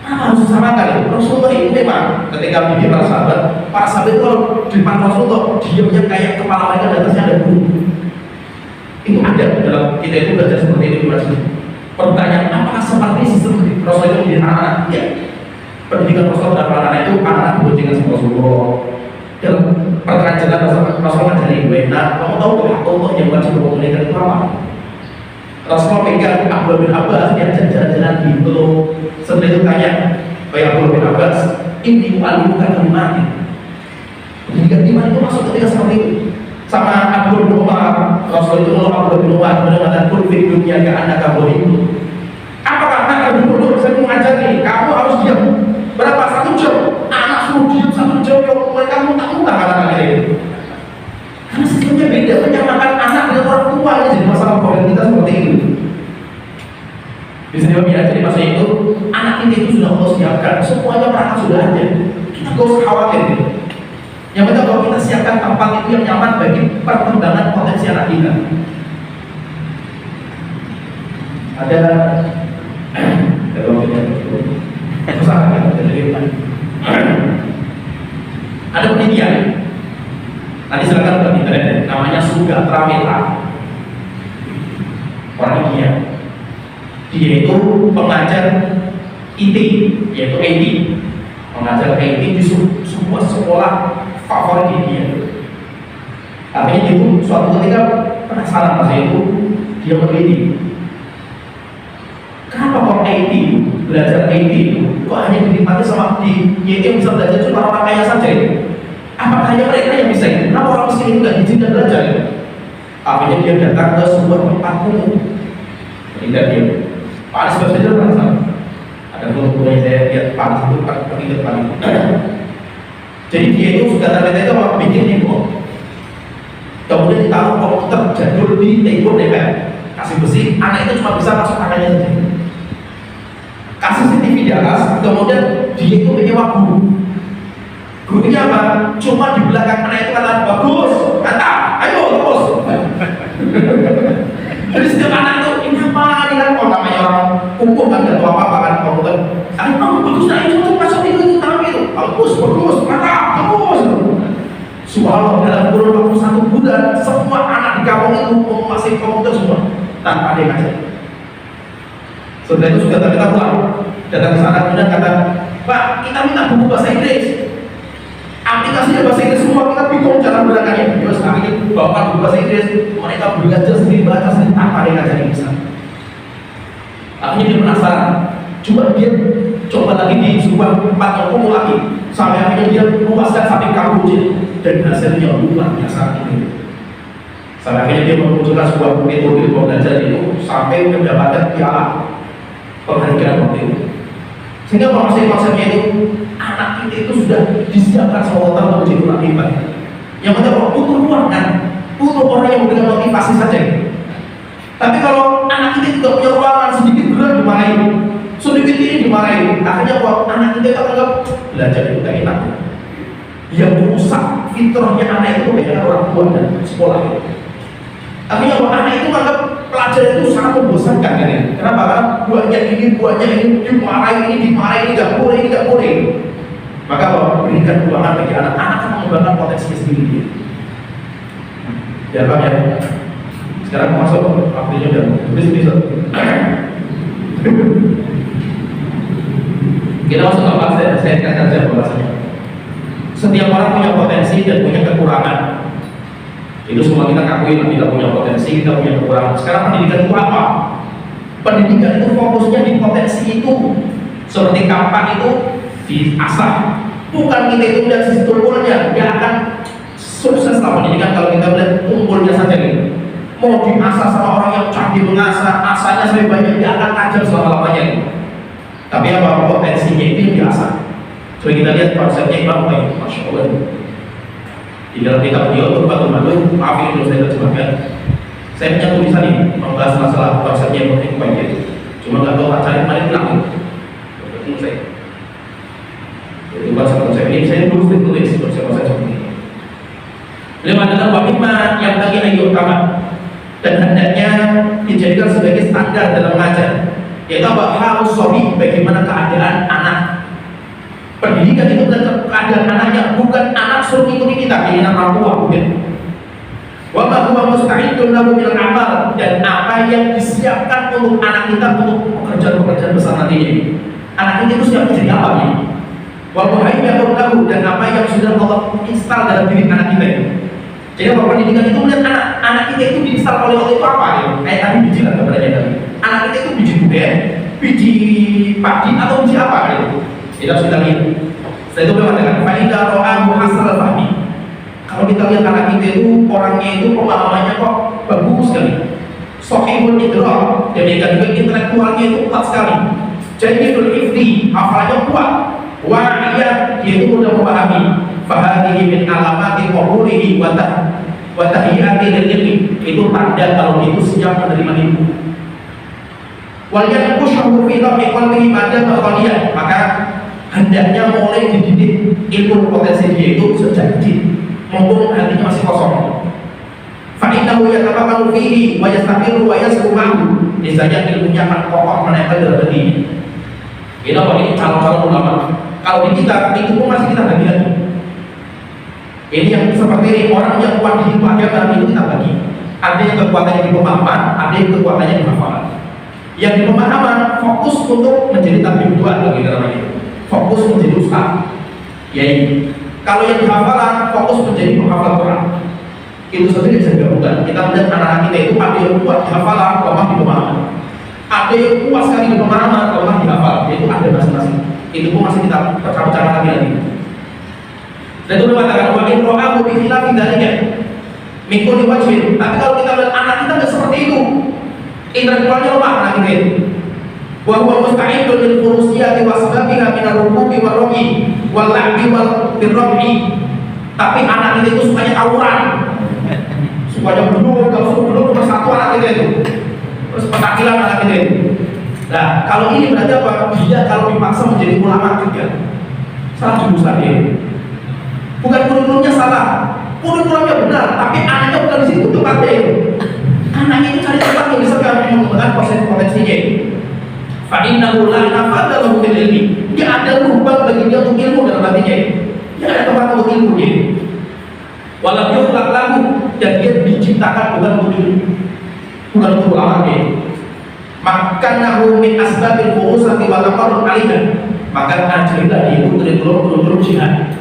[SPEAKER 1] Apa harus sama kali? Rasulullah itu memang ketika bikin para sahabat itu kalau di depan Rasulullah diamnya kayak kepala mereka di atasnya ada guru. Itu ada dalam kita itu belajar seperti itu di pertanyaan apakah seperti sistem Rasulullah itu mendidik anak-anak? Ya, pendidikan Rasulullah dan anak-anak itu anak-anak berboncengan sama Rasulullah. dalam perkajian Rasulullah ngajari gue. Nah, kamu tahu gak Allah yang wajib menunaikan itu apa? Rasulullah pegang Abdullah bin Abbas, dia jalan-jalan di Teluk. Setelah itu tanya, Abdullah bin Abbas, ini bukan kalimat. Pendidikan iman itu masuk ketika seperti itu. Sama Abdullah bin Umar, Rasul itu nolong Abdullah bin Umar mengatakan kulfit dunia ke anak kamu itu. Apakah anak dulu saya mengajar nih, kamu harus diam berapa 1 jam? Anak suruh diam 1 jam, ya mereka muntah-muntah kata-kata itu. Karena sistemnya beda, menyamakan anak dengan orang tua ini jadi masalah problem kita seperti itu. Bisa dipahami. Jadi masa itu anak kita itu sudah Allah siapkan, semuanya perangkat sudah ada. Kita gak usah khawatir gitu. Yang penting kalau kita siapkan tempat itu yang nyaman bagi perkembangan potensi anak kita. Ada ada penelitian. Nanti silakan buat internet, namanya Sugatra Mehta, orang India. Dia itu pengajar IT, yaitu IT, pengajar IT di sebuah sekolah favorit di India. Artinya itu suatu ketika penasaran masa itu dia meneliti, kenapa kok IT, belajar IT kok hanya dinikmati sama di yang bisa belajar cuma orang kaya saja ya? Apakah hanya mereka yang bisa itu? Kenapa orang miskin itu nggak diizinkan belajar? Akhirnya dia datang ke sebuah tempat umum. Tidak dia, Pak Anies Baswedan merasa ada guru yang saya lihat Pak Anies itu pergi ke depan itu. Jadi dia itu sudah ternyata itu orang bikin tembok, kemudian ditaruh komputer jadul di tembok DPR, kasih besi, anak itu cuma bisa masuk tangannya saja. Kasih CCTV di atas, kemudian dia itu menyewa guru. Gurunya apa? Cuma di belakang anak itu kata bagus, kata ayo terus. Jadi setiap anak itu ini apa? Ini kan kalau namanya orang umum kan gak tahu apa-apa kan komputer. Ayo bagus, nah itu masuk itu tangan itu. Bagus, kata terus. Subhanallah, dalam kurun waktu 1 bulan semua anak di kampung itu menguasai komputer semua tanpa ada yang ngajar. Setelah itu sudah kita pulang, datang ke sana kemudian kata, Pak, kita minta buku bahasa Inggris. Aplikasinya bahasa Inggris semua, kita bingung cara berangkatnya. Terus akhirnya bawa buku bahasa Inggris, mereka belajar sendiri, baca sendiri tanpa ada yang ngajarin bisa. Akhirnya dia penasaran, coba lagi di sebuah tempat yang umum lagi, sampai akhirnya dia memuaskan sampai Kamboja dan hasilnya luar biasa ini. Sampai akhirnya dia memunculkan sebuah metode pembelajaran itu sampai mendapatkan piala penghargaan waktu itu. Sehingga konsepnya itu anak kita itu sudah disiapkan sama Allah untuk menjadi orang hebat. Yang penting kalau butuh ruangan, butuh orang yang memberikan motivasi saja. Tapi kalau anak kita tidak punya ruangan, sedikit berat dimarahin, sedikit ini dimarahin, akhirnya kalau anak kita anggap belajar itu tidak enak. Yang merusak fitrahnya anak itu dengan orang tua dan sekolah. Akhirnya kalau anak itu anggap pelajaran itu sangat membosankan kan ya. Kenapa? Karena buahnya ini dimarahin, ini nggak boleh. Maka kalau berikan ruangan bagi anak-anak akan mengembangkan potensi sendiri. Ya Pak ya. Sekarang masuk waktunya udah habis. Kita masuk ke apa? Saya katakan saja bahasanya. Setiap orang punya potensi dan punya kekurangan. Itu semua kita akui, kita punya potensi, kita punya kekurangan. Sekarang pendidikan itu apa? Pendidikan itu fokusnya di potensi itu. Seperti kampak itu diasah. Bukan kita itu melihat sisi tumpulnya, dia akan sukses lah pendidikan kalau kita melihat tumpulnya saja gitu. Mau diasah sama orang yang canggih mengasah, asahnya sampai banyak, dia akan tajam selama-lamanya gitu. Tapi apa potensinya itu yang diasah. Coba kita lihat konsepnya Imam Qayyim, Masya Allah. Di dalam kitab beliau Tuhfatul Madun, maaf ini kalau saya terjemahkan. Saya punya tulisan ini membahas masalah konsepnya Imam Qayyim. Cuma nggak tahu tak cari mana hilang. Ketemu saya. Itu bahasa konsep ini saya tulis konsep seperti ini. Beliau mengatakan wahimah yang bagi ayat utama dan hendaknya dijadikan sebagai standar dalam mengajar. Yaitu apa? Harus sobi bagaimana keadaan anak. Pendidikan itu adalah keadaan anaknya, bukan anak suruh ikuti kita keinginan orang tua, bukan. Wa ma huwa musta'idun lahu bil amal, dan apa yang disiapkan untuk anak kita untuk pekerjaan besar nantinya. Anak kita itu siap jadi apa nih? wa muhayyi'un lahu, dan apa yang sudah Allah install dalam diri anak kita itu. Jadi Bapak pendidikan itu melihat anak kita itu diinstal oleh Allah itu apa ya? Kayak tadi biji lah kepadanya tadi. Anak kita itu biji durian, biji padi atau biji apa gitu. Kita harus kita lihat. Saya itu mengatakan faida ro'ahu hasan al-fahmi. Kalau kita lihat anak kita itu orangnya itu pemahamannya kok bagus sekali. Sahihul idrak, demikian juga intelektualnya itu kuat sekali. Jayyidul hifzi, hafalannya kuat. Wa'iyah, dia itu mudah memahami. Fahadihi min alamati qabulihi wa tahiyati lil ilmi. Itu tanda kalau itu siap menerima ilmu. Wal yanqushu fi dhafi qalbihi madama khaliyah, maka hendaknya mulai dididik ilmu potensi dia itu sejak kecil, mumpung hatinya masih kosong. Fa innahu yatafakkaru fihi wa yastaqiru wa yasqumahu. Misalnya ilmunya akan kokoh menempel dalam hatinya. Ini calon-calon ulama. Kalau di kita itu pun masih kita bagi lagi. Ini yang seperti ini, orang yang kuat di ilmu agama itu kita bagi. Ada yang kekuatannya di pemahaman, ada yang kekuatannya di hafalan. Yang di pemahaman fokus untuk menjadi tabib dua lagi dalam itu. Fokus menjadi ustaz. Yaitu kalau yang di hafalan fokus menjadi penghafal Quran. Itu saja bisa digabungkan. Kita melihat anak-anak kita itu ada yang kuat di hafalan, lemah di pemahaman. Ada yang kuat sekali di pemahaman, lemah di hafal. Itu ada masing-masing. Itu pun masih kita pecah-pecah lagi. Dan itu mengatakan wa in ra'ahu bi khilafi dzalika min kulli wajhin. Tapi kalau kita lihat anak kita nggak seperti itu, intelektualnya lemah anak kita itu. Wa huwa musta'idun lil furusiyati wa asbabiha min ar-rukubi wa rami wal la'bi wal birrabi. Tapi anak kita itu sukanya tawuran, sukanya belum, kalau suruh belum bersatu anak kita itu, terus petakilan anak kita itu. Nah, kalau ini berarti apa? Dia kalau dipaksa menjadi ulama juga salah jurusan dia. Bukan kurikulumnya salah, kurikulumnya benar, tapi anaknya bukan di situ tempatnya. Anaknya itu cari tempat yang bisa mengembangkan potensinya. Fa innahu la nafada lahu fil ilmi. Dia ada lubang bagi dia untuk ilmu dalam hatinya. Dia ada tempat untuk ilmunya. Walau yukhlaq lahu, dan dia diciptakan bukan untuk ilmu, bukan untuk ulama dia. Makkanahu min asbabil furusati wa taqarrub 'alaiha. Maka ajarilah dia itu kurikulum jihad.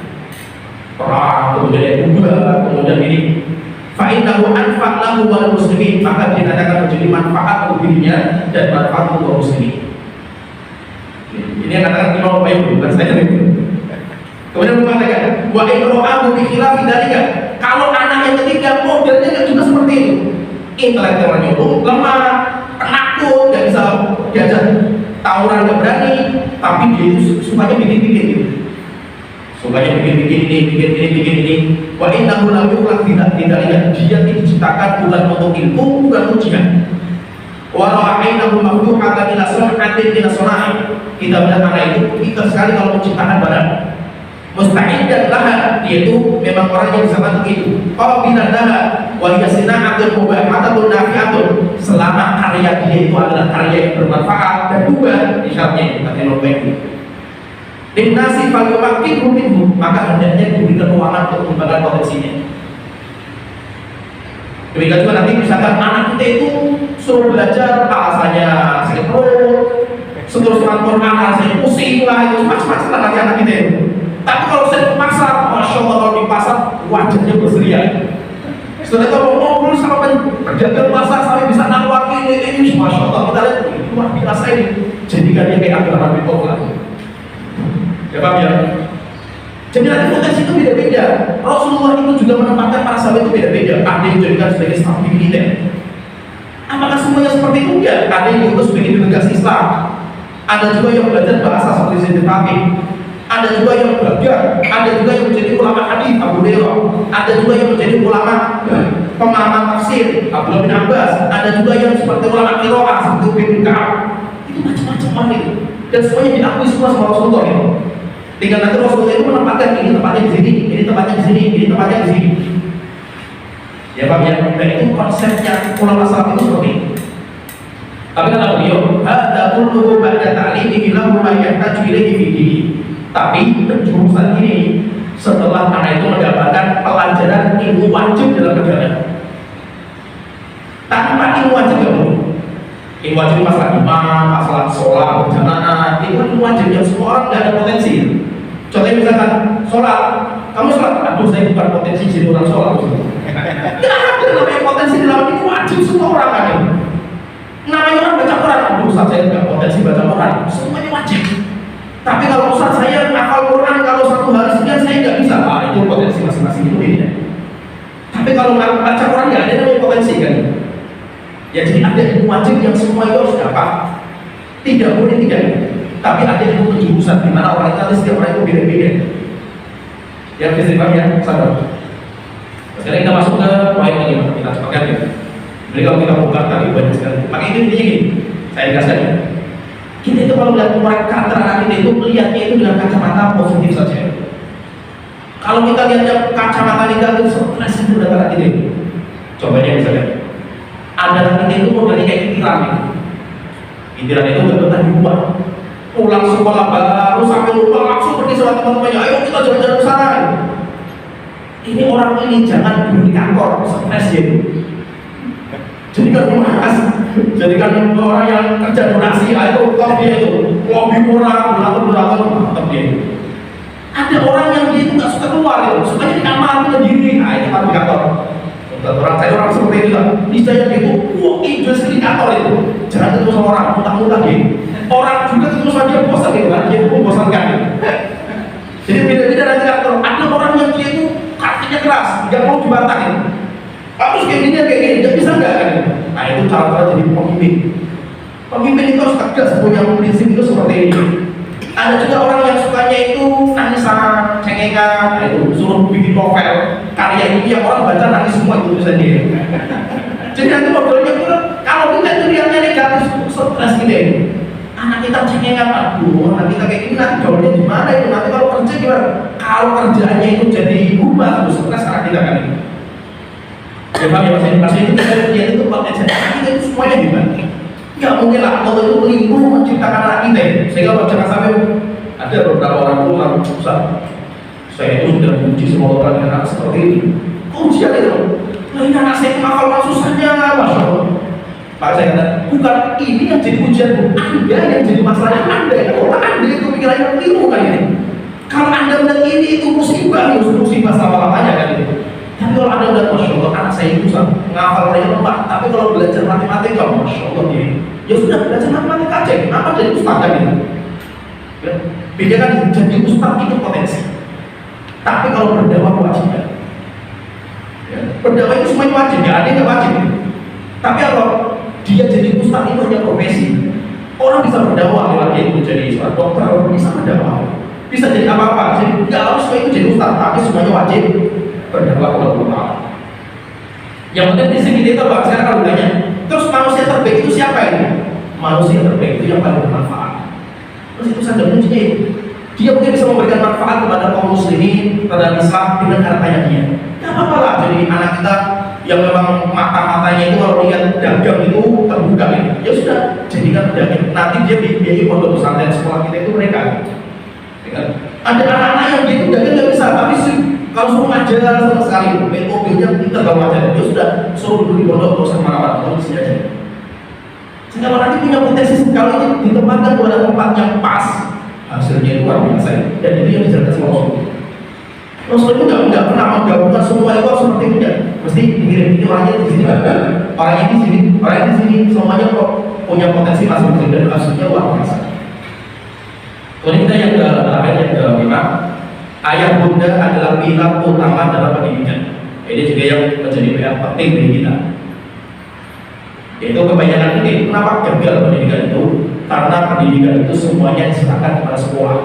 [SPEAKER 1] Perang, kemudian juga, kemudian ini. Fa innahu anfa' lahu wal muslimin, maka dia akan menjadi manfaat untuk dirinya dan manfaat untuk kaum muslimin. Ini yang katakan Imam Qayyim, bukan saya itu. Kemudian mengatakan wa in ra'ahu bi khilafi dzalika. Kalau anak yang ketiga modelnya juga seperti itu. Intelektualnya lemah, penakut, nggak bisa diajak tawuran, nggak berani, tapi dia itu sukanya bikin-bikin gitu. Sukanya bikin ini. Wa innahu lam yukhlaq tidak lihat, dia diciptakan bukan untuk ilmu, bukan untuk jihad. Wa ra'aynahu maftuhatan ila sun'atin ila suna'i. Kita melihat anak itu kita sekali kalau menciptakan barang musta'iddan laha, dia itu memang orang yang bisa bantu itu. Qabilan laha wa hiya sina'atun mubahatun nafi'atun. Selama karya dia itu adalah karya yang bermanfaat dan juga isyaratnya kata Imam Qayyim. Dinnasi fal yumakkinu minhu, maka hendaknya diberikan ruangan untuk mengembangkan potensinya. Demikian juga nanti misalkan anak kita itu suruh belajar alasannya sakit perut, suruh Quran alasannya pusing lah, itu macam-macam lah nanti anak kita itu. Tapi kalau saya ke pasar, masya Allah, kalau di pasar wajahnya berseria. Setelah itu mau ngobrol sama penjaga pasar sampai bisa nawarin ini, masya Allah, kita lihat luar biasa ini. Jadikan dia kayak Abdurrahman bin Auf lah. Ya Pak ya. Jadi nanti potensi itu beda-beda. Rasulullah itu juga menempatkan para sahabat itu beda-beda. Ada yang dijadikan sebagai staf militer. Apakah semuanya seperti itu? Ya, ada yang diutus sebagai delegasi Islam. Ada juga yang belajar bahasa seperti Zaid Thabit. Ada juga yang belajar, ada juga yang menjadi ulama hadis Abu Hurairah, ada juga yang menjadi ulama pemahaman tafsir Abdullah bin Abbas, ada juga yang seperti ulama qiraah seperti Ubay bin Ka'ab. Itu macam-macam itu. Dan semuanya diakui semua sama Rasulullah ya. Tinggal nanti Rasulullah itu menempatkan ini tempatnya di sini, ini tempatnya di sini, ini tempatnya di sini. Ya Pak ya, dan itu konsepnya ulama salaf itu seperti itu. Tapi kata beliau, hadza kulluhu ba'da ta'limihi lahu ma yahtaju ilaihi fi dinihi. Tapi penjurusan ini setelah anak itu mendapatkan pelajaran ilmu wajib dalam negara. Tanpa ilmu wajib nggak boleh. Ilmu wajib masalah imam, masalah sholat berjamaah, itu ilmu wajib yang semua orang nggak ada potensi. Contohnya misalkan sholat, kamu sholat, aduh saya bukan potensi jadi orang sholat. Tidak ada namanya potensi dalam itu wajib semua orang ada. Namanya orang baca Quran, aduh Ustaz saya tidak potensi baca Quran, semuanya wajib. Tapi kalau Ustaz saya hafal Quran kalau satu hari sekian saya nggak bisa, itu potensi masing-masing itu beda. Tapi kalau baca Quran nggak ada namanya potensi kan? Ya jadi ada ilmu wajib yang semua itu harus dapat. Tidak boleh tidak. Tapi ada ilmu kejurusan di mana orang itu setiap orang itu beda-beda. Ya bisa dipahami ya, sabar. Sekarang kita masuk ke poin ini, kita cepatkan ya. Jadi kalau kita buka tadi banyak sekali. Maka itu intinya gini, saya jelaskan ya. Kita itu kalau melihat orang antara kita itu melihatnya itu dengan kacamata positif saja. Kalau kita lihatnya kacamata negatif, stres itu datang kita itu. Coba aja misalnya, ada kita itu modelnya kayak kitiran nih. Kitiran itu nggak betah di rumah. Pulang sekolah baru sampai rumah langsung pergi sama teman-temannya. Ayo kita jalan-jalan ke sana. Ini orang ini jangan duduk di kantor, stres ya. Jadikan emas, jadikan orang yang kerja donasi, ayo top dia itu, lobby murah, beratur, top dia. Ada orang yang dia itu nggak suka keluar itu, sukanya di kamar sendiri, nah itu kan di kantor. Orang saya orang seperti itu lah, niscaya dia itu, justru di kantor itu, jangan ketemu sama orang, muntah-muntah gitu. Orang juga ketemu sama dia bosan gitu kan, dia pun bosankan. Jadi beda-beda dari kantor. Ada orang yang dia itu kakinya keras, nggak mau dibantah. Harus kayak gini, nggak bisa nggak kan? Nah itu cara-cara jadi pemimpin. Pemimpin itu harus tegas, punya prinsip itu seperti ini. Ada juga orang yang sukanya itu nangisan, cengengan, nah itu suruh bikin novel, karya ini yang orang baca nangis semua itu tulisan dia. Jadi nanti modelnya itu kalau kita itu lihatnya negatif, stres gitu ya. Anak kita cengengan, aduh, anak kita kayak gini nanti gaulnya gimana itu? Nanti kalau kerja gimana? Kalau kerjaannya itu jadi ubah, terus stres anak kita kan ini. Ya Pak, ya Mas itu dia itu potensi anak kita itu semuanya hebat. Nggak mungkin lah Allah itu melingkuh menciptakan anak kita. Sehingga jangan sampai ada beberapa orang itu lalu susah. Saya itu sudah menguji semua orang dengan anak seperti ini. Ujian itu, nah ini anak saya hafal susahnya, masya Allah. Maka saya kata, bukan ini yang jadi ujian, Anda yang jadi masalahnya Anda. Otak Anda itu pikirannya keliru kan ini. Kalau Anda melihat ini itu musibah, ya musibah selama-lamanya kan itu. Tapi kalau Anda melihat, masya Allah, anak saya itu ngafal aja lemah. Tapi kalau belajar matematika, masya Allah dia, ya sudah belajar matematika aja. Apa jadi ustaz kan itu? Ya, beda kan jadi ustaz itu potensi. Tapi kalau berdakwah kewajiban, ya, berdakwah itu semuanya wajib, ya ada yang nggak wajib. Tapi kalau dia jadi ustaz itu hanya profesi. Orang bisa berdakwah lewat dia itu jadi seorang dokter, bisa berdakwah, bisa jadi apa-apa. Jadi nggak harus semua itu jadi ustaz, tapi semuanya wajib berdakwah kepada Allah. Yang penting di sini kita bahas sekarang kalau ditanya, terus manusia terbaik itu siapa ini? Manusia terbaik itu yang paling bermanfaat. Terus itu saja kuncinya itu. Dia mungkin bisa memberikan manfaat kepada kaum muslimin, terhadap Islam dengan hartanya dia. Tidak apa-apa lah, jadi anak kita yang memang mata-matanya itu kalau lihat dagang itu terbuka ya sudah, jadikan dagang. Nanti dia biayai pondok pesantren sekolah kita itu mereka. Ada anak-anak yang dia itu dagang nggak bisa, tapi kalau suruh ngajar sama sekali, metodenya kita kalau ngajar, dia sudah suruh dulu di pondok terus kemana-mana, kalau di sini aja. Sehingga nanti punya potensi kalau ini ditempatkan pada tempat yang pas, hasilnya luar biasa. Dan itu yang dijelaskan sama Rasul. Rasul itu nggak pernah menggabungkan semua itu seperti itu ya. Mesti ini orangnya di sini, orangnya di sini, orangnya di sini, semuanya kok punya potensi masing-masing dan hasilnya luar biasa. Kemudian kita yang terakhir yang kelima, ayah bunda adalah pilar utama dalam pendidikan. Ini juga yang menjadi PR penting bagi kita. Yaitu kebanyakan ini, kenapa gagal pendidikan itu? Karena pendidikan itu semuanya diserahkan kepada sekolah.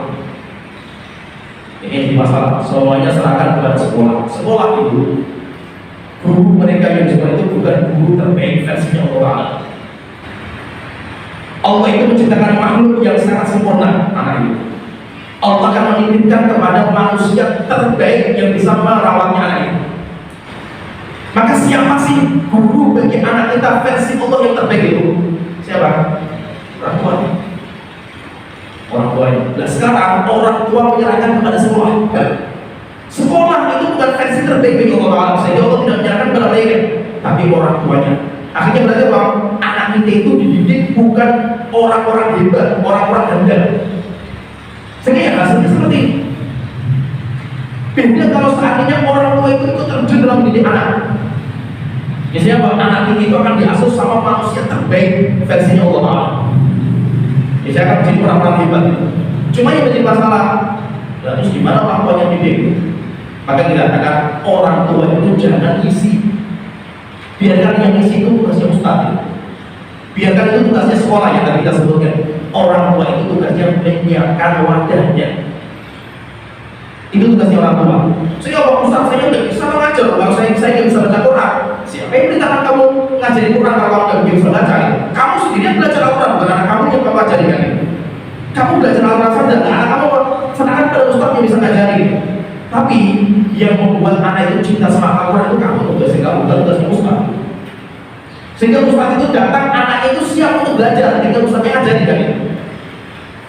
[SPEAKER 1] Ini masalah, semuanya serahkan kepada sekolah. Sekolah itu, guru mereka yang sekolah itu bukan guru terbaik versinya Allah. Allah itu menciptakan makhluk yang sangat sempurna, anak itu. Allah akan menitipkan kepada manusia terbaik yang bisa merawatnya anak itu. Maka siapa sih guru bagi anak kita versi Allah yang terbaik itu? Siapa? Orang tua. Orang tua. Nah sekarang orang tua menyerahkan kepada sekolah. Sekolah itu bukan versi terbaik bagi Allah. Sehingga Allah tidak menyerahkan kepada mereka, tapi orang tuanya. Akhirnya berarti apa? Anak kita itu dididik bukan orang-orang hebat, orang-orang handal. Sehingga hasilnya seperti ini. Beda kalau seandainya orang tua itu ikut terjun dalam mendidik anak. Misalnya bahwa anak ini itu akan diasuh sama manusia terbaik versinya Allah. Misalnya akan menjadi orang-orang hebat itu. Cuma yang menjadi masalah, terus gimana orang tuanya didik? Maka dikatakan orang tua itu jangan isi. Biarkan yang isi itu tugasnya ustaz. Biarkan itu tugasnya sekolah yang tadi kita sebutkan. Orang tua itu tugasnya menyiapkan wadahnya. Itu tugasnya orang tua. Sehingga kalau ustaz saya nggak bisa mengajar, kalau saya nggak bisa baca Quran, siapa yang perintahkan kamu ngajarin Quran kalau kamu nggak bisa baca? Kamu sendirian belajar Al-Quran, bukan anak kamu yang kamu ajarin kan? Kamu belajar Al-Quran saja, anak kamu sedangkan pada ustaz yang bisa ngajarin. Tapi yang membuat anak itu cinta sama Al-Quran itu kamu, tugasnya kamu, bukan tugasnya ustaz. Sehingga ustaz itu datang, anaknya itu siap untuk belajar, tinggal ustaznya ngajarin kan?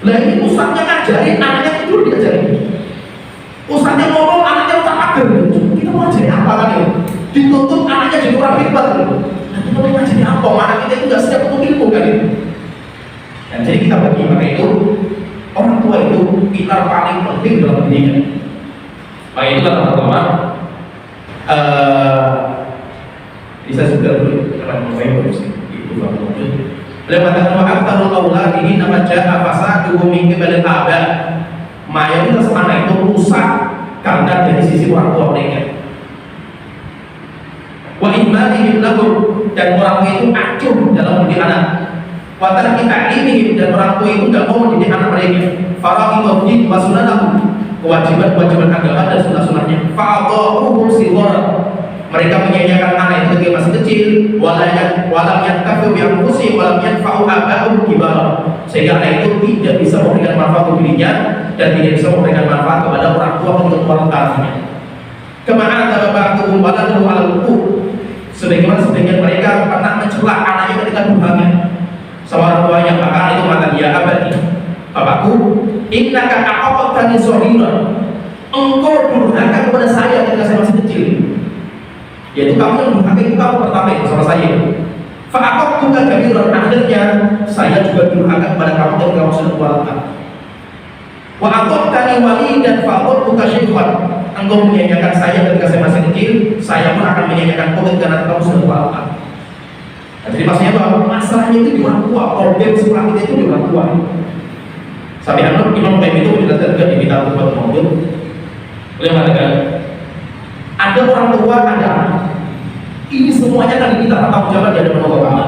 [SPEAKER 1] Nah ini ustaznya ngajarin, anaknya tidur diajarin. Ustaznya ngomong, anaknya tak agar. Kita mau jadi apa kan ya? Dituntut anaknya jadi orang hebat. Nah kita mau jadi apa? Anak kita itu nggak siap untuk ilmu kan itu. Dan jadi kita bagi maka itu orang tua itu pilar paling penting dalam pendidikan. Maka itu kata pertama. Bisa juga dulu kalau mau bagus itu bagus. Beliau katakan wa aktsarul auladihi nama ja'a fasaduhu min qibal al-aba. Mayoritas anak itu rusak karena dari sisi orang tua mereka. Wa imanihim lahum, dan orang tua itu acuh dalam mendidik anak. Wa tarki ta'limihim, dan orang tua itu tidak mau mendidik anak mereka. Fara'idud din wa sunanahu, kewajiban-kewajiban agama dan sunah-sunahnya. Fa'adhahuhum sighara, mereka menyanyiakan anak itu ketika masih kecil. Walam yantafi'u bi anfusihim walam yanfa'u aba'ahum kibara, sehingga anak itu tidak bisa memberikan manfaat untuk dirinya dan tidak bisa memberikan manfaat kepada orang tua untuk orang tuanya. Kemana tabaqatuhum waladu al-qu, sebagaimana sebagian mereka pernah mencela anaknya ketika durhaka sama orang tuanya. Maka itu mengatakan, ya abadi, bapakku, innaka aqaqtani shaghira, engkau durhaka kepada saya ketika saya masih kecil. Yaitu kamu yang durhaka itu kamu pertama itu sama saya. Fa'aqaqtuka kabiran, akhirnya saya juga durhaka kepada kamu ketika kamu sudah tua. Wa aqaqtani walidan fa'aqaqtuka syaikhan, engkau menyanyiakan saya ketika saya masih kecil, saya pun akan menyanyiakan kau ketika nanti kamu sudah tua. Nah, jadi maksudnya bahwa masalahnya itu di orang tua, problem sekolah kita itu di orang tua. Sampai anak Imam Qayyim itu menjelaskan juga di kitab Tuhfatul Maulud. Beliau mengatakan, ada orang tua, ada anak. Ini semuanya akan diminta pertanggungjawaban di hadapan Allah Ta'ala.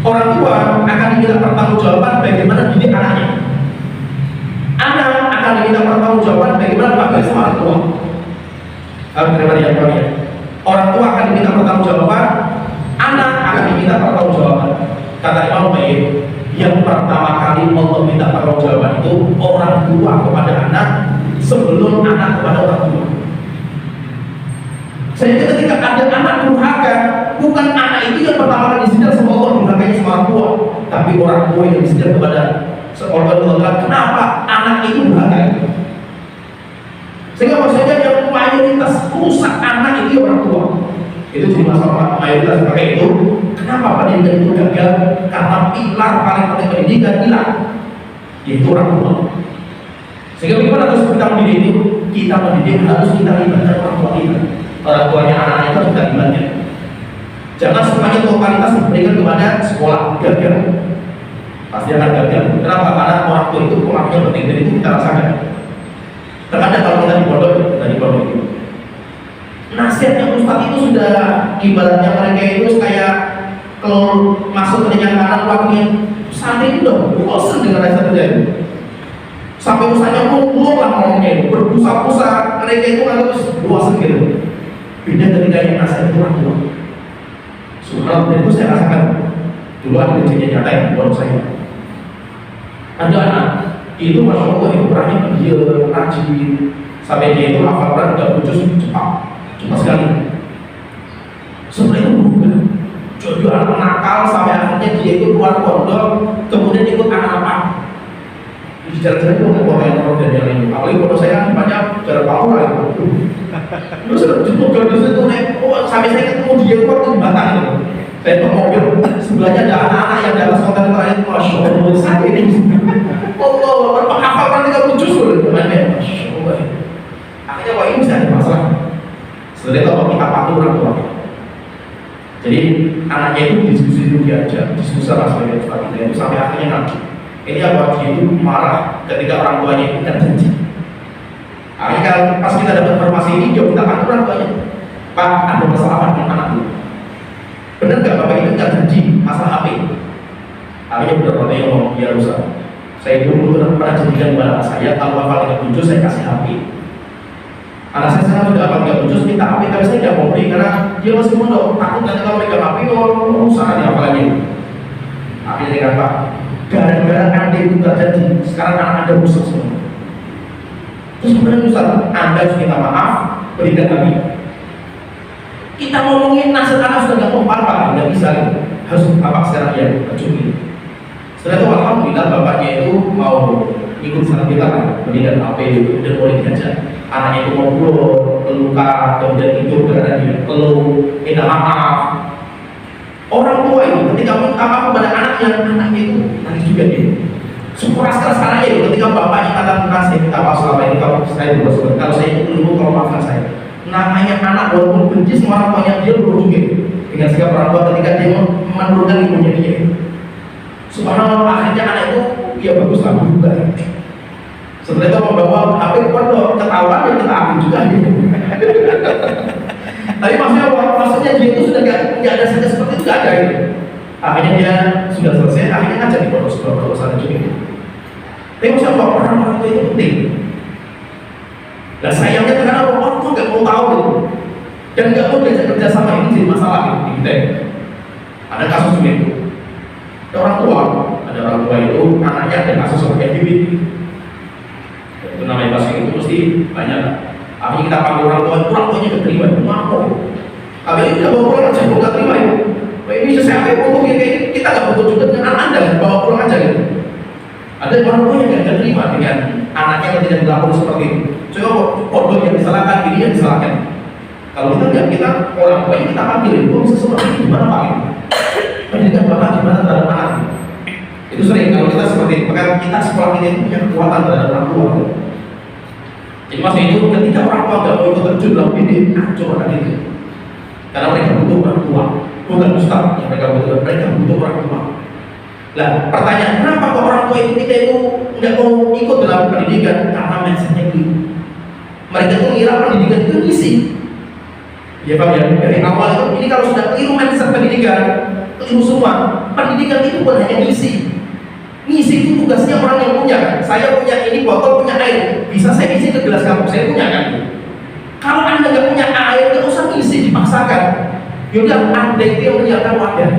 [SPEAKER 1] Orang tua akan diminta pertanggungjawaban bagaimana didik anaknya. Anak akan diminta pertanggungjawaban bagaimana berbakti sama orang tua. Harus terima yang kami. Orang tua akan diminta pertanggungjawaban, anak akan diminta pertanggungjawaban. Kata Imam Qayyim, yang pertama kali Allah minta pertanggungjawaban itu orang tua kepada anak sebelum anak kepada orang tua. Sehingga ketika ada anak durhaka, bukan anak itu yang pertama kali disidang sama Allah durhakanya sama orang tua, tapi orang tua yang disidang kepada seorang tua. Kenapa anak itu durhaka? Sehingga maksudnya yang mayoritas rusak anak itu orang tua. Itu jadi masalah mayoritas. Maka itu kenapa pendidikan itu gagal? Karena pilar paling penting pendidikan hilang, yaitu orang tua. Sehingga bagaimana harus kita mendidik itu? Kita mendidik harus kita libatkan orang tua kita. Orang tuanya anak-anak itu juga libatnya. Jangan semuanya totalitas diberikan kepada sekolah, gagal. Pasti akan gagal. Kenapa? Karena orang tua itu pengaruhnya penting, dan itu kita rasakan. Terkadang kalau kita di pondok itu, nasihatnya Ustaz itu sudah ibaratnya mereka itu kayak kalau masuk ke yang kanan waktunya santai itu udah bosan dengan nasihat itu. Sampai Ustaznya ngomong lah ngomongnya itu berbusa-busa, mereka itu nggak terus bosan gitu. Beda ketika yang nasihat itu orang tua. Subhanallah, dan itu saya rasakan. Dulu ada kejadian nyata yang buat saya. Ada anak itu masya Allah itu orangnya dia rajin, sampai dia itu hafal Quran nggak lucu cepat sekali. Sebenarnya itu berubah. Jadi anak nakal sampai akhirnya dia itu keluar pondok, kemudian ikut anak apa? Di jalan-jalan itu nggak bawa yang orang dan yang lain. Apalagi pondok saya kan banyak jalan paku lah itu. Terus juga di situ naik, sampai saya ketemu dia waktu di Batam itu. Saya tuh mobil sebelahnya ada anak-anak yang di atas konten terakhir, masya Allah saat ini. Allah, hafal kan 30 juz loh, masya Allah. Akhirnya kok ini bisa ada masalah. Sebenarnya kalau kita patuh orang tua, jadi anaknya itu diskusi dulu diajak, diskusi sama sebagainya itu sampai akhirnya nanti ini apa dia itu marah ketika orang tuanya itu kan janji. Akhirnya pas kita dapat informasi ini, jauh kita patuh orang tuanya, Pak ada masalah dengan anak dulu. Benar nggak bapak itu nggak janji masalah HP? Akhirnya beberapa yang ngomong dia rusak. Saya dulu pernah janjikan kepada saya kalau bapak tidak tujuh saya kasih HP. Anak saya sekarang sudah apa nggak tujuh minta HP tapi saya tidak mau beli karena dia masih mondok. Takut nanti kalau megang HP rusak dia apa lagi. Akhirnya dia kata, gara-gara anda itu nggak janji, sekarang anak anda rusak semua. Terus kemudian Ustaz, anda harus minta maaf, berikan kami. Kita ngomongin nasib anak sudah nggak kompak, nggak bisa gitu. Harus bapak sekarang ya cumi. Setelah itu alhamdulillah bapaknya itu mau ikut saran kita kan, berikan HP dan boleh diajak. Anaknya itu mau pulang, terluka, kemudian tidur karena dia perlu minta maaf. Orang tua itu ketika minta maaf kepada anaknya itu nangis juga dia. Sekeras anaknya itu ketika bapaknya kata saya minta maaf selama ini kalau saya berbuat kalau saya itu dulu kalau maafkan saya. Namanya anak walaupun benci sama orang tuanya dia berujung dengan sikap orang tua ketika dia menurunkan ibunya dia. Subhanallah akhirnya anak itu ya bagus lah juga. Setelah itu membawa HP ke pondok ketahuan dan kita ambil juga gitu. Tapi maksudnya dia itu sudah nggak ada saja seperti itu nggak ada gitu. Akhirnya dia sudah selesai akhirnya ngajak di pondok sekolah sana juga. Tapi maksudnya orang itu penting. Dan sayangnya karena orang tua nggak mau tahu gitu. Dan nggak mau diajak kerja sama ini jadi masalah gitu di kita. Ada kasus juga itu. Ada orang tua itu anaknya ada kasus seperti LGBT. Itu namanya kasus itu mesti banyak. Akhirnya kita panggil orang tuanya keterima itu mau. Tapi ini kita bawa pulang aja, nggak terima itu. Ini saya butuh kayak kita nggak butuh juga dengan anak anda, bawa pulang aja gitu. Ada orang tua yang nggak terima dengan anaknya yang tidak dilakukan seperti itu. Coba pondok yang disalahkan, ini yang disalahkan. Kalau kita nggak, kita orang tua kita panggil itu bisa seperti ini gimana pak? Pendidikan bapak gimana terhadap anak? Itu sering kalau kita seperti itu, maka kita sekolah ini punya kekuatan terhadap orang tua. Jadi maksudnya itu ketika orang tua nggak mau ikut terjun dalam ini, hancur anak itu. Karena mereka butuh orang tua, bukan ustaz yang mereka butuh orang tua. Nah, pertanyaan kenapa kok orang tua itu kita itu nggak mau ikut dalam pendidikan? Karena mindsetnya itu. Mereka itu mengira pendidikan itu ngisi. Ya Pak ya, dari awal itu ini kalau sudah keliru mindset pendidikan, keliru semua. Pendidikan itu bukan hanya ngisi. Ngisi itu tugasnya orang yang punya. Saya punya ini botol, punya air, bisa saya isi ke gelas kamu, saya punya kan. Kalau anda nggak punya air, nggak usah ngisi, dipaksakan. Yaudah, anda itu yang menyiapkan wadah.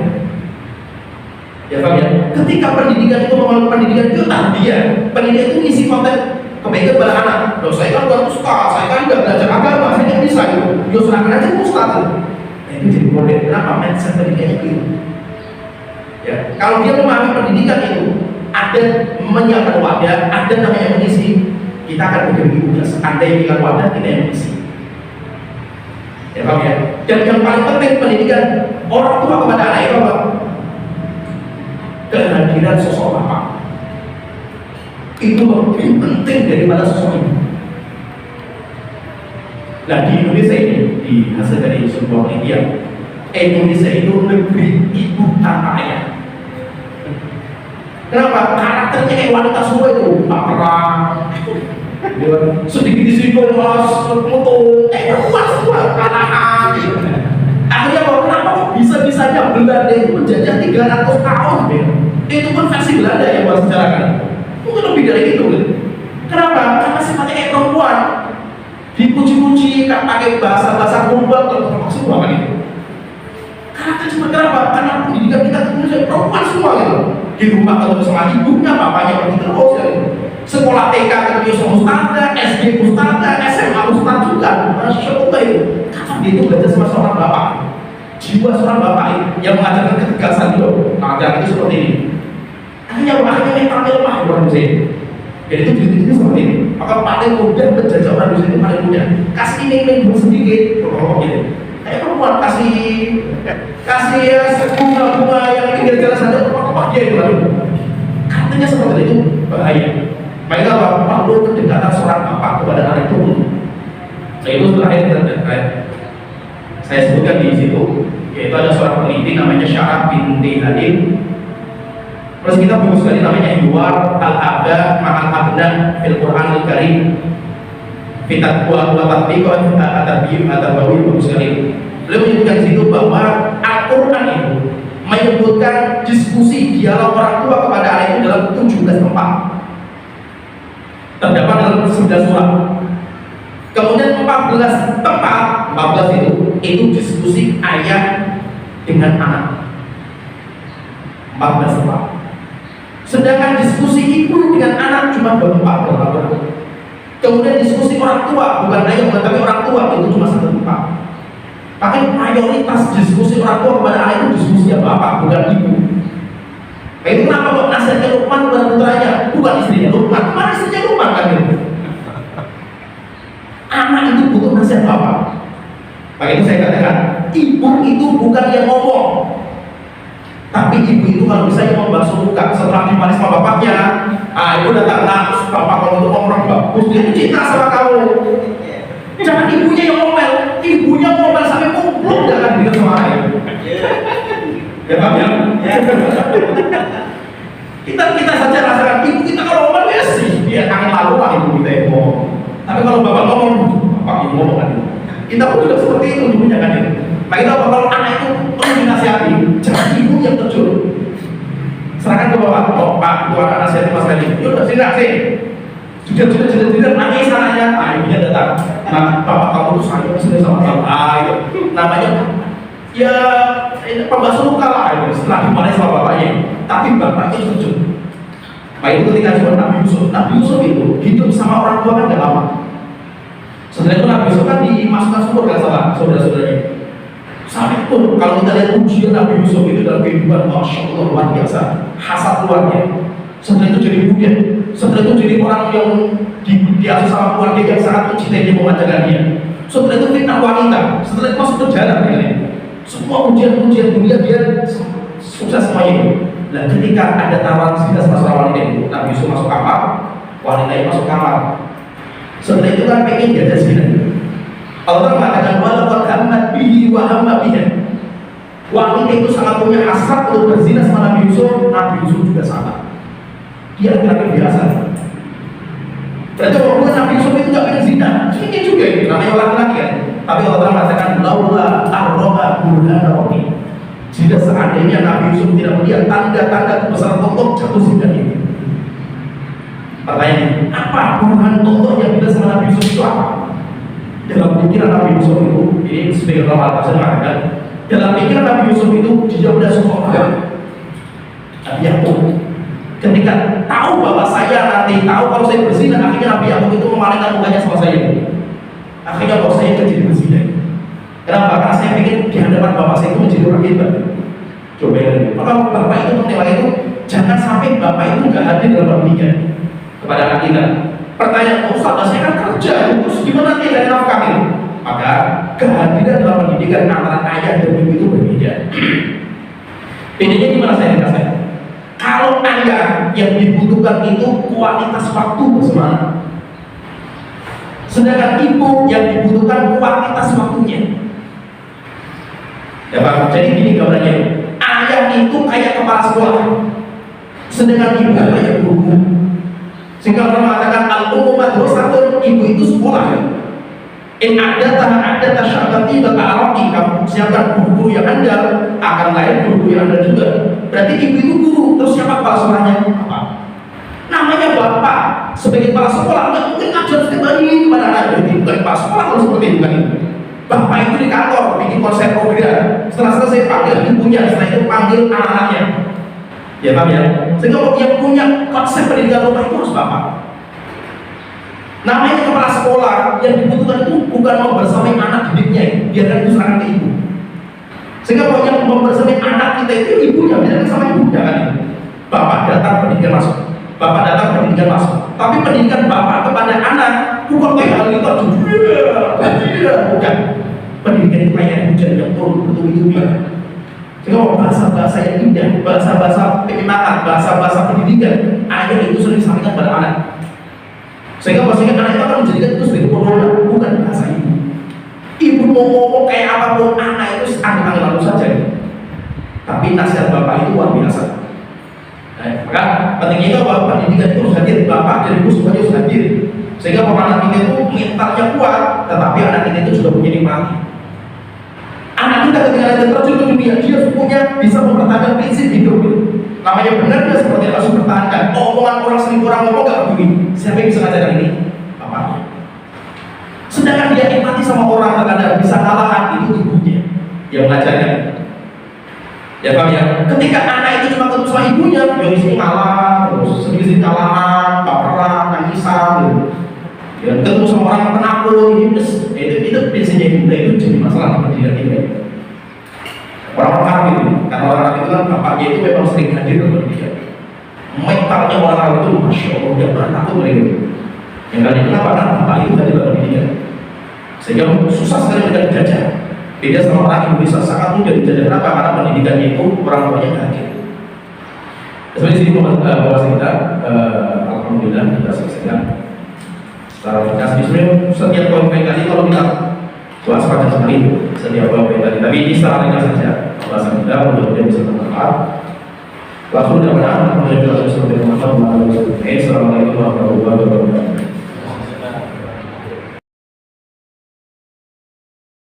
[SPEAKER 1] Ya Pak ya, ketika pendidikan itu memang pendidikan itu dia, pendidikan itu ngisi konten kebaikan pada anak. Loh, saya kan bukan ustaz, saya kan nggak belajar agama, saya nggak bisa gitu. Yo serahkan aja ke ustaz. Nah, itu jadi model. Kenapa? Mindset pendidikannya itu. Ya, kalau dia memahami pendidikan itu, ada menyiapkan wadah, ada namanya mengisi. Kita akan berbagi tugas. Anda yang menyiapkan wadah, kita yang mengisi. Ya Pak ya. Dan yang paling penting pendidikan orang tua kepada anak itu apa? Kehadiran sosok bapak. Itu lebih penting daripada sosok ibu. Nah di Indonesia ini, di hasil dari sebuah penelitian, Indonesia itu negeri ibu tanpa ayah. Kenapa? Karakternya kayak wanita semua itu baperan, sedikit disinggung mas, mutung, kuat semua, kanakan. Akhirnya kenapa kok bisa-bisanya Belanda itu menjajah 300 tahun? Itu pun versi Belanda yang buat sejarah kan. Mungkin lebih dari itu kan? Kenapa? Karena sifatnya kayak perempuan, dipuji-puji, pakai bahasa-bahasa kumpul, termasuk semua kan itu. Karakter cuma kenapa? Karena pendidikan kita itu perempuan semua gitu. Di rumah ketemu sama ibunya, bapaknya pergi terus ya. Sekolah TK ketemu sama ustazah, SD ustazah, SMA ustaz juga. Masya Allah itu. Kapan dia itu belajar sama seorang bapak? Jiwa seorang bapak yang mengajarkan ketegasan itu. Ajaran itu seperti ini. Akhirnya mentalnya lemah orang di sini. Jadi itu diri seperti ini. Maka paling mudah menjajah orang di sini itu paling mudah. Kasih iming-iming sedikit, gitu. Kayak perempuan kasih ya bunga-bunga yang pinggir jalan saja apa dia itu lalu. Katanya seperti itu bahaya. Baiklah perlu kedekatan seorang bapak kepada anak itu. Nah itu terakhir saya sebutkan di situ, yaitu ada seorang peneliti namanya Syarah binti Hadid. Terus kita buku sekali namanya Hiwar Al-Abda Ma'al Abna Fil Qur'anil Karim Fitat Kuat Tatbiq At-Tabiyyun At-Tabawi, buku sekali. Beliau menyebutkan di situ bahwa Al-Quran itu menyebutkan diskusi dialog orang tua kepada anak itu dalam 17 tempat. Terdapat dalam 9 surat. Kemudian 14 tempat, 14 itu diskusi ayah dengan anak. 14 tempat. Sedangkan diskusi ibu dengan anak cuma 2 tempat. Kemudian diskusi orang tua, bukan ayah tapi orang tua, itu cuma 1 tempat. Makanya mayoritas diskusi orang tua kepada anak itu diskusi bapak, bukan ibu. Itu kenapa kok nasihatnya Luqman kepada putranya, bukan istrinya Luqman? Kemana istrinya Luqman kan itu? Anak itu butuh nasihat bapak. Maka itu saya katakan, ibu itu bukan yang ngomong, tapi ibu itu kalau bisa yang membasuh muka setelah dimanis sama bapaknya. Ibu datang, nah bapak kalau untuk ngomong bagus, dia cinta sama kamu. Jangan ibunya yang ngomel, ibunya ngomel sampai kumpluk jangan bilang sama ayah. Ya Pak ya. Kita saja rasakan ibu kita kalau ngomel ya sih, dia angin lalu lah ibu kita yang ngomong. Tapi kalau bapak ngomong, bapak ibu ngomong kan. Kita pun juga seperti itu ibunya kan itu. Maka itu kalau anak itu perlu dinasihati, jangan ibu yang terjun. Serahkan ke bapak, oh Pak, itu anak nasihati Mas Kali. Yuk sini sih. Sudah nangis anaknya, ibunya datang. Nah, bapak kamu tuh sayang sudah sama kamu. Itu namanya ya pembasuh luka lah itu. Setelah dimarahi sama bapaknya, tapi bapaknya terjun. Maka itu ketika coba Nabi Yusuf itu hidup sama orang tua kan gak lama. Setelah itu Nabi Yusuf kan dimasukkan sumur kan sama saudara-saudaranya. Sampai pun kalau kita lihat ujian Nabi Yusuf itu dalam kehidupan, Masya Allah luar biasa, hasad keluarga. Setelah itu jadi budak, setelah itu jadi orang yang diasuh sama keluarga yang sangat mencintai dia, memanjakan dia. Setelah itu fitnah wanita, setelah itu masuk penjara ya. Semua ujian-ujian dunia dia sukses semuanya. Dan ketika ada tawaran zina sama seorang wanita itu, Nabi Yusuf masuk kamar, wanita itu masuk kamar. Setelah itu kan pengen dia ada zina. Allah mengatakan walaqad hammat bihi wa hamma biha. Wanita itu sangat punya hasrat untuk berzina sama Nabi Yusuf juga sama. Dia laki-laki biasa. Berarti walaupun Nabi Yusuf itu nggak pengen zina, ini juga itu namanya laki-laki kan. Tapi Allah mengatakan laula arroha burhana rabbi. Jika seandainya Nabi Yusuf tidak melihat tanda-tanda kebesaran Allah, jatuh zina ini. Pertanyaannya, apa burhan Allah yang tidak sama Nabi Yusuf itu apa? Dalam pikiran Nabi Yusuf itu, ini sebagai ulama al-Qasir mengatakan, dalam pikiran Nabi Yusuf itu dia sudah sukses. Nabi Yakub ketika tahu bahwa saya nanti tahu kalau saya berzina, akhirnya Nabi Yakub itu memalingkan mukanya sama saya. Akhirnya bahwa saya jadi berzina. Kenapa? Karena saya ingin di hadapan bapak saya itu menjadi orang hebat. Coba ya, maka bapak itu menilai itu jangan sampai bapak itu nggak hadir dalam pernikahan kepada anak kita. Pertanyaan, Ustaz, saya kan kerja, terus gimana nanti dari nafkah itu? Maka kehadiran dalam pendidikan antara ayah dan ibu itu berbeda. Bedanya gimana saya kasih? Kalau ayah yang dibutuhkan itu kualitas waktu bersama, sedangkan ibu yang dibutuhkan kualitas waktunya. Ya Pak, jadi gini gambarnya. Ayah itu kayak kepala sekolah, sedangkan ibu kayak guru. Sehingga orang mengatakan al-ummu madrasatun, ibu itu sekolah. In ada tasyabati bata'araki, kamu siapkan guru yang andal, akan lahir guru yang andal juga. Berarti ibu itu guru, terus siapa kepala sekolahnya? Apa? Namanya bapak sebagai kepala sekolah nggak mungkin ajar setiap hari kepada anak. Jadi bukan kepala sekolah kalau seperti itu kan. Bapak itu di kantor bikin konsep program. Setelah selesai panggil ibunya, setelah itu panggil anak-anaknya. Ya Pak ya. Sehingga yang punya konsep pendidikan rumah itu harus bapak. Namanya kepala sekolah, yang dibutuhkan itu bukan membersamai anak didiknya, biarkan itu serahkan ke ibu. Sehingga kalau yang membersamai anak kita itu ibunya, biarkan sama ibu, jangan itu. Bapak datang pendidikan masuk, bapak datang pendidikan masuk. Tapi pendidikan bapak kepada anak bukan kayak hal itu, bukan. Pendidikan itu kayak hujan yang turun bertubi-tubi. Sehingga bahasa-bahasa yang indah, bahasa-bahasa penyemangat, bahasa-bahasa pendidikan, ayat itu sering disampaikan pada anak. Sehingga bahasanya anak itu akan menjadikan itu sebagai penolong, bukan bahasa ibu. angin lalu saja. Tapi nasihat bapak itu luar biasa. Nah, maka pentingnya itu bahwa pendidikan itu harus hadir, bapak dan ibu semuanya harus hadir, sehingga anak kita itu mentalnya kuat, tetapi anak kita itu juga punya nikmati. Anak kita ketika dia terjun ke dunia, dia punya bisa mempertahankan prinsip hidup. Namanya benar dia seperti yang harus mempertahankan. Omongan orang 1000 orang ngomong gak peduli. Siapa yang bisa ngajarin ini? Bapaknya. Sedangkan dia nikmati sama orang terkadang bisa kalahan, itu ibunya yang mengajarkan. Ya paham ya? Ketika anak itu cuma ketemu sama ibunya, yang isi kalah, terus sedikit kalah, baperan, nangisan, gitu. Ya ketemu sama orang penakut, itu biasanya ibu itu jadi masalah pendidikan kita. Orang-orang Arab itu, karena orang Arab itu kan bapaknya itu memang sering hadir dalam pendidikan. Mentalnya orang Arab itu, masya Allah, dia pernah takut mereka. Yang kali kenapa? Karena bapak itu hadir dalam pendidikan, sehingga susah sekali mereka dijajah. Beda sama orang Indonesia sangat mudah dijajah. Kenapa? Karena pendidikannya itu orang tuanya hadir. Sebenarnya di sini bahwa kita, alhamdulillah kita selesaikan secara ringkas. Sebenarnya setiap poin-poin tadi kalau kita bahas pada sekali setiap poin tadi, tapi ini secara ringkas saja bahasan kita mudah-mudahan bisa bermanfaat. Langsung dapat